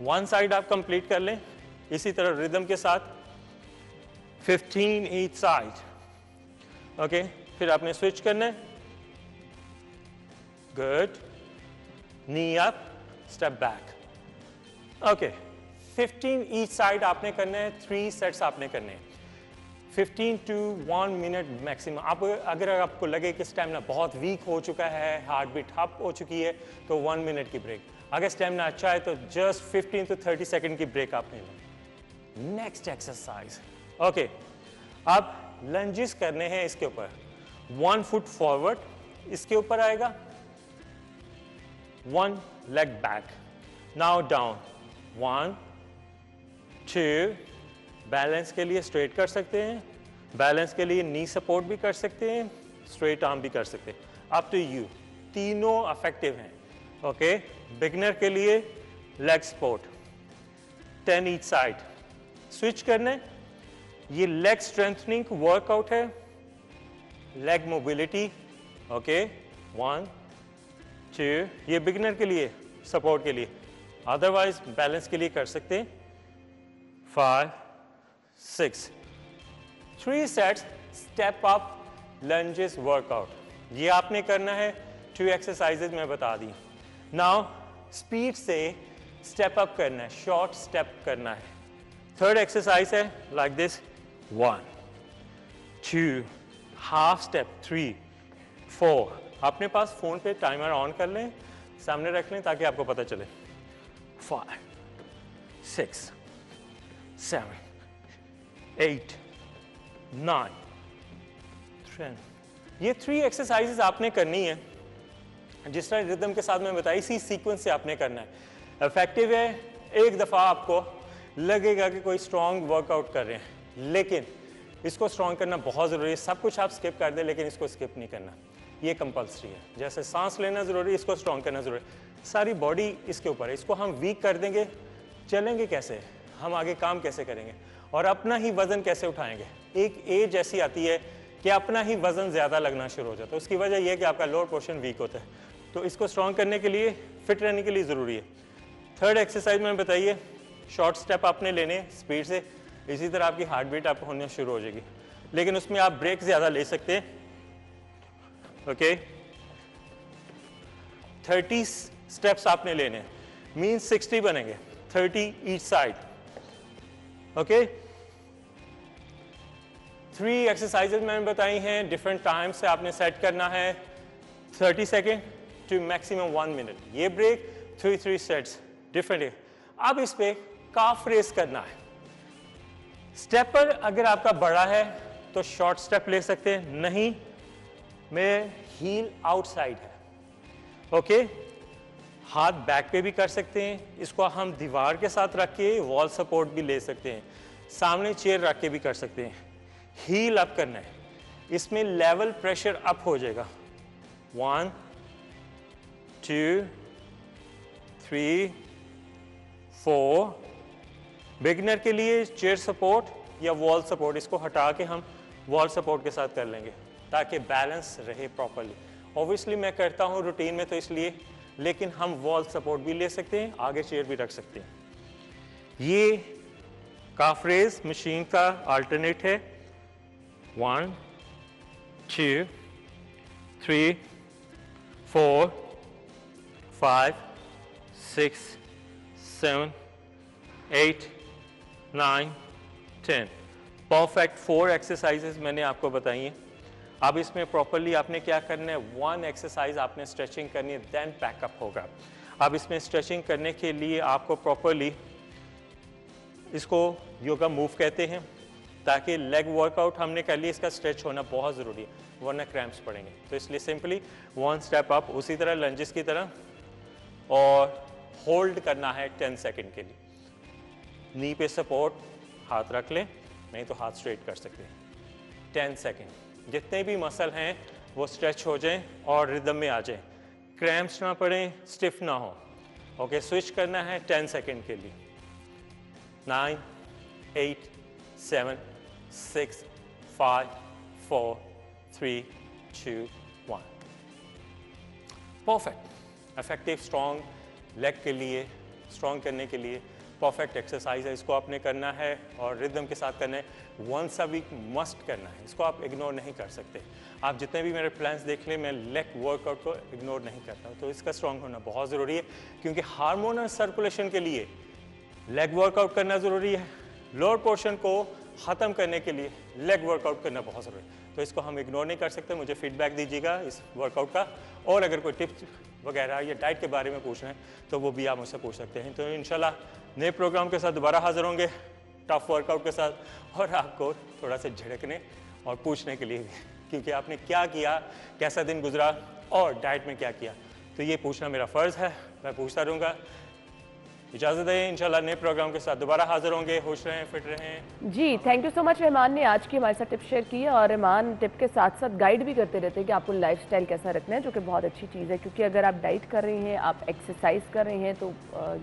Speaker 6: 1 साइड आप कंप्लीट कर लें इसी तरह रिदम के साथ। 15 ईच साइड। ओके, फिर आपने स्विच करना है। Good, knee up, step back. Okay, 15 each side आपने करना है। 3 सेट्स आपने करने हैं, 15 to 1 मिनट मैक्सिमम। आप अगर आपको लगे कि स्टेमिना बहुत वीक हो चुका है, हार्ट बीट अप हो चुकी है, तो 1 मिनट की ब्रेक। अगर स्टेमिना अच्छा है तो जस्ट 15 to 30 सेकंड की ब्रेक आपने लो। नेक्स्ट एक्सरसाइज, ओके, अब लंजेस करने हैं इसके ऊपर। 1 फुट फॉरवर्ड इसके ऊपर आएगा, 1 leg back, now down, 1, 2, balance के लिए स्ट्रेट कर सकते हैं, बैलेंस के लिए नी सपोर्ट भी कर सकते हैं, स्ट्रेट आर्म भी कर सकते हैं, अप टू यू। तीनों इफेक्टिव हैं। ओके, बिगिनर के लिए leg support, 10 each side. Switch करने, ये लेग स्ट्रेंथनिंग वर्कआउट है, लेग मोबिलिटी। ओके, 1, 2, ये बिगिनर के लिए सपोर्ट के लिए, अदरवाइज बैलेंस के लिए कर सकते हैं। 5, 6, 3 sets step up lunges workout. ये आपने करना है, 2 एक्सरसाइजेज मैं बता दी। नाउ स्पीड से स्टेप अप करना है, शॉर्ट स्टेप करना है। 3rd एक्सरसाइज है लाइक दिस, 1, 2, हाफ स्टेप, 3, 4। अपने पास फोन पे टाइमर ऑन कर लें, सामने रख लें ताकि आपको पता चले। 5, 6, 7, 8, 9, 10। ये 3 एक्सरसाइजेज आपने करनी है जिस तरह रिदम के साथ मैं बताई, इसी सीक्वेंस से आपने करना है। इफेक्टिव है, एक दफ़ा आपको लगेगा कि कोई स्ट्रॉन्ग वर्कआउट कर रहे हैं, लेकिन इसको स्ट्रॉन्ग करना बहुत ज़रूरी है। सब कुछ आप स्किप कर दें लेकिन इसको स्किप नहीं करना, ये कंपल्सरी है। जैसे सांस लेना ज़रूरी है, इसको स्ट्रॉन्ग करना ज़रूरी है। सारी बॉडी इसके ऊपर है। इसको हम वीक कर देंगे, चलेंगे कैसे, हम आगे काम कैसे करेंगे और अपना ही वज़न कैसे उठाएंगे। एक एज ऐसी आती है कि अपना ही वज़न ज़्यादा लगना शुरू हो जाता है। उसकी वजह यह है कि आपका लोअर पोर्शन वीक होता है। तो इसको स्ट्रॉन्ग करने के लिए, फिट रहने के लिए ज़रूरी है। 3rd एक्सरसाइज में बताइए, शॉर्ट स्टेप आपने लेने स्पीड से, इसी तरह आपकी हार्ट बीट आपको होनी शुरू हो जाएगी, लेकिन उसमें आप ब्रेक ज़्यादा ले सकते हैं। ओके, 30 स्टेप्स आपने लेने हैं, मीन 60 बनेंगे, 30 ईच साइड। ओके, 3 एक्सरसाइजेज मैंने बताई हैं, डिफरेंट टाइम से आपने सेट करना है, 30 सेकेंड टू मैक्सिमम 1 मिनट। ये ब्रेक 3 सेट्स डिफरेंट है। अब इस पे काफ रेस करना है। स्टेपर अगर आपका बड़ा है तो शॉर्ट स्टेप ले सकते हैं, नहीं में हील आउटसाइड है। ओके, हाथ बैक पे भी कर सकते हैं, इसको हम दीवार के साथ रख के वॉल सपोर्ट भी ले सकते हैं, सामने चेयर रख के भी कर सकते हैं। हील अप करना है, इसमें लेवल प्रेशर अप हो जाएगा। 1 2 3 4। बिगिनर के लिए चेयर सपोर्ट या वॉल सपोर्ट, इसको हटा के हम वॉल सपोर्ट के साथ कर लेंगे ताकि बैलेंस रहे प्रॉपर्ली। ऑब्वियसली मैं करता हूँ रूटीन में तो इसलिए, लेकिन हम वॉल सपोर्ट भी ले सकते हैं, आगे चेयर भी रख सकते हैं। ये काफ रेज मशीन का अल्टरनेट है। 1 2 3 4 5 6 7 8 9 10। परफेक्ट 4 एक्सरसाइजेज मैंने आपको बताई हैं। अब इसमें प्रॉपरली आपने क्या करना है, 1 एक्सरसाइज आपने स्ट्रेचिंग करनी है, देन पैकअप होगा। अब इसमें स्ट्रेचिंग करने के लिए आपको प्रॉपरली, इसको योगा मूव कहते हैं, ताकि लेग वर्कआउट हमने कर लिया, इसका स्ट्रेच होना बहुत ज़रूरी है, वरना क्रैम्प्स पड़ेंगे। तो इसलिए सिंपली 1 स्टेप अप, उसी तरह लंजेस की तरह, और होल्ड करना है 10 सेकेंड के लिए। नी पे सपोर्ट हाथ रख लें, नहीं तो हाथ स्ट्रेट कर सकते हैं। 10 सेकेंड, जितने भी मसल हैं वो स्ट्रेच हो जाएं और रिदम में आ जाएं, क्रैम्प्स ना पड़ें, स्टिफ ना हो। ओके, स्विच करना है 10 सेकेंड के लिए। 9 8 7 6 5 4 3 2 1। परफेक्ट, इफेक्टिव स्ट्रॉन्ग लेग के लिए, स्ट्रॉन्ग करने के लिए परफेक्ट एक्सरसाइज है। इसको आपने करना है और रिदम के साथ करना है, वंस अ वीक मस्ट करना है, इसको आप इग्नोर नहीं कर सकते। आप जितने भी मेरे प्लान्स देख लें, मैं लेग वर्कआउट को इग्नोर नहीं करता हूँ। तो इसका स्ट्रॉन्ग होना बहुत ज़रूरी है, क्योंकि हार्मोनल सर्कुलेशन के लिए लेग वर्कआउट करना ज़रूरी है, लोअर पोर्शन को ख़त्म करने के लिए लेग वर्कआउट करना बहुत ज़रूरी है। तो इसको हम इग्नोर नहीं कर सकते। मुझे फीडबैक दीजिएगा इस वर्कआउट का, और अगर कोई टिप्स वगैरह या डाइट के बारे में पूछना है तो वो भी आप मुझसे पूछ सकते हैं। तो इंशाल्लाह नए प्रोग्राम के साथ दोबारा हाज़िर होंगे, टफ वर्कआउट के साथ, और आपको थोड़ा सा झिड़कने और पूछने के लिए भी, क्योंकि आपने क्या किया, कैसा दिन गुजरा और डाइट में क्या किया, तो ये पूछना मेरा फ़र्ज़ है, मैं पूछता रहूँगा। इजाज़त दें, इंशाल्लाह नए प्रोग्राम के साथ दोबारा हाजिर होंगे। खुश रहें, फिट रहें।
Speaker 1: जी, thank you so much. Rahman ने आज की हमारे साथ टिप शेयर की है, और रहमान टिप के साथ साथ गाइड भी करते रहते हैं कि आपको लाइफस्टाइल कैसा रखना है, जो कि बहुत अच्छी चीज़ है, क्योंकि अगर आप डाइट कर रही हैं, आप एक्सरसाइज कर रही हैं, तो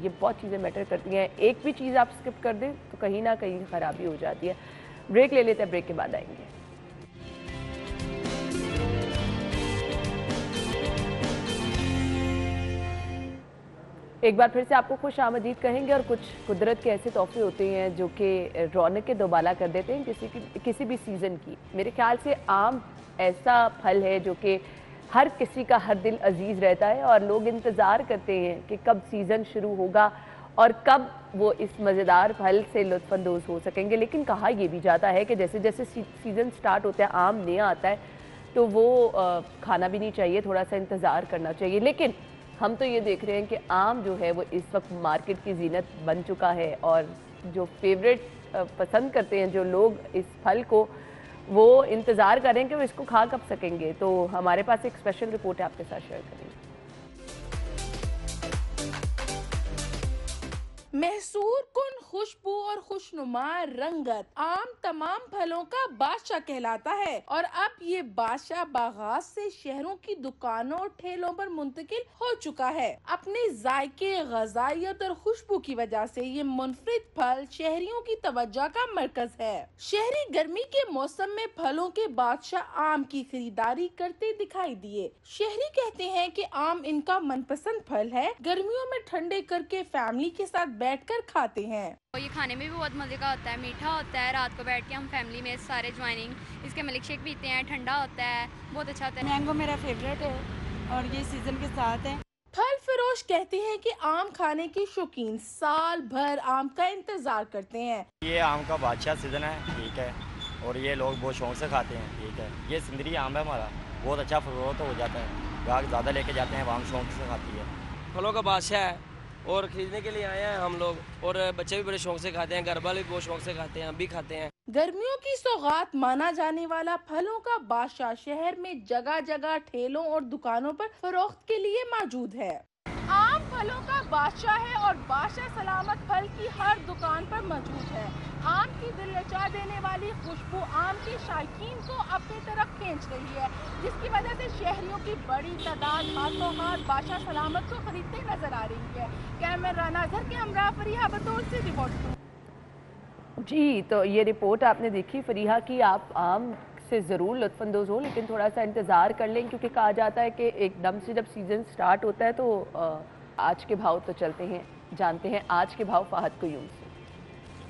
Speaker 1: ये बहुत चीज़ें मैटर करती हैं। एक भी चीज़ आप स्किप कर दें तो कहीं ना कहीं ख़राबी हो जाती है। ब्रेक ले लेते हैं, ब्रेक के बाद आएंगे। एक बार फिर से आपको खुश आमदीद कहेंगे, और कुछ कुदरत के ऐसे तोहफे होते हैं जो कि रौनक दोबाला कर देते हैं किसी भी सीज़न की। मेरे ख्याल से आम ऐसा फल है जो कि हर किसी का हर दिल अजीज़ रहता है, और लोग इंतज़ार करते हैं कि कब सीज़न शुरू होगा और कब वो इस मज़ेदार फल से लुत्फ़अंदोज़ हो सकेंगे। लेकिन कहा यह भी जाता है कि जैसे जैसे सीज़न स्टार्ट होता है, आम नया आता है, तो वो खाना भी नहीं चाहिए, थोड़ा सा इंतज़ार करना चाहिए। लेकिन हम तो ये देख रहे हैं कि आम जो है वो इस वक्त मार्केट की जीनत बन चुका है, और जो फेवरेट पसंद करते हैं जो लोग इस फल को, वो इंतज़ार करें कि वो इसको खा कब सकेंगे। तो हमारे पास एक स्पेशल रिपोर्ट है, आपके साथ शेयर करेंगे।
Speaker 7: महसूर कुन खुशबू और खुशनुमा रंगत आम तमाम फलों का बादशाह कहलाता है और अब ये बादशाह बागात से शहरों की दुकानों और ठेलों पर मुंतकिल हो चुका है। अपने जायके, ग़ज़ाइयत और खुशबू की वजह से ये मुनफरिद फल शहरियों की तवज्जो का मरकज है। शहरी गर्मी के मौसम में फलों के बादशाह आम की खरीदारी करते दिखाई दिए। शहरी कहते हैं कि आम इनका मनपसंद फल है। गर्मियों में ठंडे करके फैमिली के साथ बैठकर खाते हैं।
Speaker 8: ये खाने में भी बहुत मजे का होता है, मीठा होता है। रात को बैठ के हम फैमिली में सारे ज्वाइनिंग इसके मिल्क शेक पीते हैं, ठंडा होता है, बहुत अच्छा होता है।
Speaker 9: मैंगो मेरा फेवरेट है और ये सीजन के साथ है।
Speaker 7: फल फरोश कहते हैं कि आम खाने के शौकीन साल भर आम का इंतजार करते हैं।
Speaker 10: ये आम का बादशाह सीजन है, ठीक है, और ये लोग बहुत शौक से खाते हैं, ठीक है। ये सिंदरी आम है हमारा, बहुत अच्छा फरोख्त हो जाता है, ग्राहक ज़्यादा लेके जाते हैं, आम शौक से खाती है।
Speaker 11: फलों का बादशाह है और खरीदने के लिए आए हैं हम लोग, और बच्चे भी बड़े शौक से खाते हैं, घर वाले भी बहुत शौक से खाते हैं, हम भी खाते हैं।
Speaker 7: गर्मियों की सौगात माना जाने वाला फलों का बादशाह शहर में जगह जगह ठेलों और दुकानों पर फरोख्त के लिए मौजूद है। आम फलों का बादशाह है और बादशाह सलामत फल की हर दुकान पर मौजूद है। आम की दिल लचा देने वाली खुशबू आम के शायकीन को अपनी तरफ खींच रही है, जिसकी वजह से शहरियों की बड़ी तादाद हाथों हाथ बादशाह सलामत को खरीदते नजर आ रही है। कैमरा नाजर के हमरा फरीहा बतौर से रिपोर्ट।
Speaker 1: जी, तो ये रिपोर्ट आपने देखी फरीहा की। आप आम से ज़रूर लुत्फ़अंदोज़ हो, लेकिन थोड़ा सा इंतज़ार कर लें, क्योंकि कहा जाता है कि एकदम से जब सीज़न स्टार्ट होता है तो आज के भाव तो चलते हैं, जानते हैं आज के भाव फ़ाहद क़य्यूम से।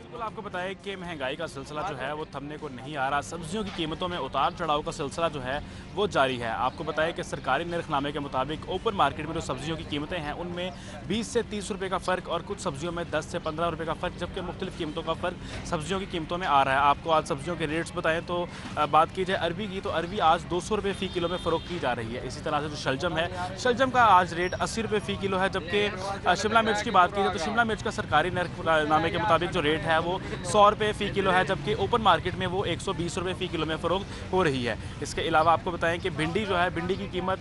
Speaker 5: बिल्कुल, आपको बताएं कि महंगाई का सिलसिला जो है वो थमने को नहीं आ रहा। सब्जियों की कीमतों में उतार चढ़ाव का सिलसिला जो है वो जारी है। आपको बताएं कि सरकारी निर्खनामे के मुताबिक ओपन मार्केट में जो सब्जियों की कीमतें हैं उनमें 20 से 30 रुपये का फ़र्क और कुछ सब्जियों में 10 से 15 रुपये का फ़र्क, जबकि मुख्तलिफ कीमतों का फ़र्क सब्जियों की कीमतों में आ रहा है। आपको आज सब्जियों के रेट्स बताएँ तो बात की जाए अरबी की, तो अरबी आज 200 रुपये फ़ी किलो में फ़रोख्त की जा रही है। इसी तरह से जो शलजम है, शलजम का आज रेट 80 रुपये फ़ी किलो है, जबकि शिमला मिर्च की बात की जाए तो शिमला मिर्च का सरकारी निर्खनामे के मुताबिक जो रेट है वो 100 रुपये फ़ी किलो है, जबकि ओपन मार्केट में वो 120 रुपये फ़ी किलो में फ़रोख्त हो रही है। इसके अलावा आपको बताएं कि भिंडी जो है, भिंडी की कीमत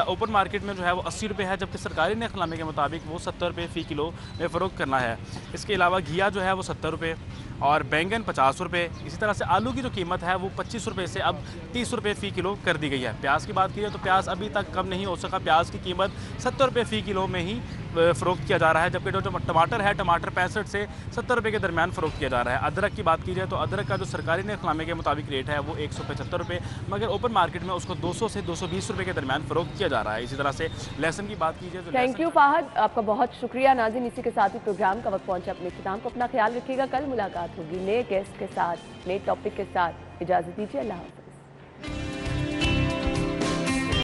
Speaker 5: ओपन मार्केट में जो है वो 80 रुपये है, जबकि सरकारी निर्खनामे के मुताबिक वो 70 रुपये फ़ी किलो में फ़रोख्त करना है। इसके अलावा घिया जो है वो 70 रुपये और बैंगन 50 रुपये। इसी तरह से आलू की जो कीमत है वो 25 रुपये से अब 30 रुपये फ़ी किलो कर दी गई है। प्याज की बात की जाए तो प्याज अभी तक कम नहीं हो सका, प्याज की कीमत 70 रुपये फ़ी किलो में ही फ़रोख्त किया जा रहा है, जबकि जो टमाटर है, टमाटर 65 से 70 रुपये के दरमियान फ़रोख्त किया जा रहा है। अदरक की बात की जाए तो अदरक का जो सरकारी निर्खनामे के मुताबिक रेट है वो 175 रुपये, मगर ओपन मार्केट में उसको 200 से 220 रुपये के दरमियान फ़रोख्त किया जा रहा है। इसी तरह से लहसुन की बात की जाए तो
Speaker 1: थैंक यू फ़ाहद, आपका बहुत शुक्रिया। नाज़रीन, इसी के साथ ही प्रोग्राम का वक्त पहुंचा अपने इख्तिताम को। अपना ख्याल रखिएगा, कल मुलाकात होगी नए गेस्ट के साथ, नए टॉपिक के साथ। इजाज़त दीजिए, अल्लाह हाफ़िज़।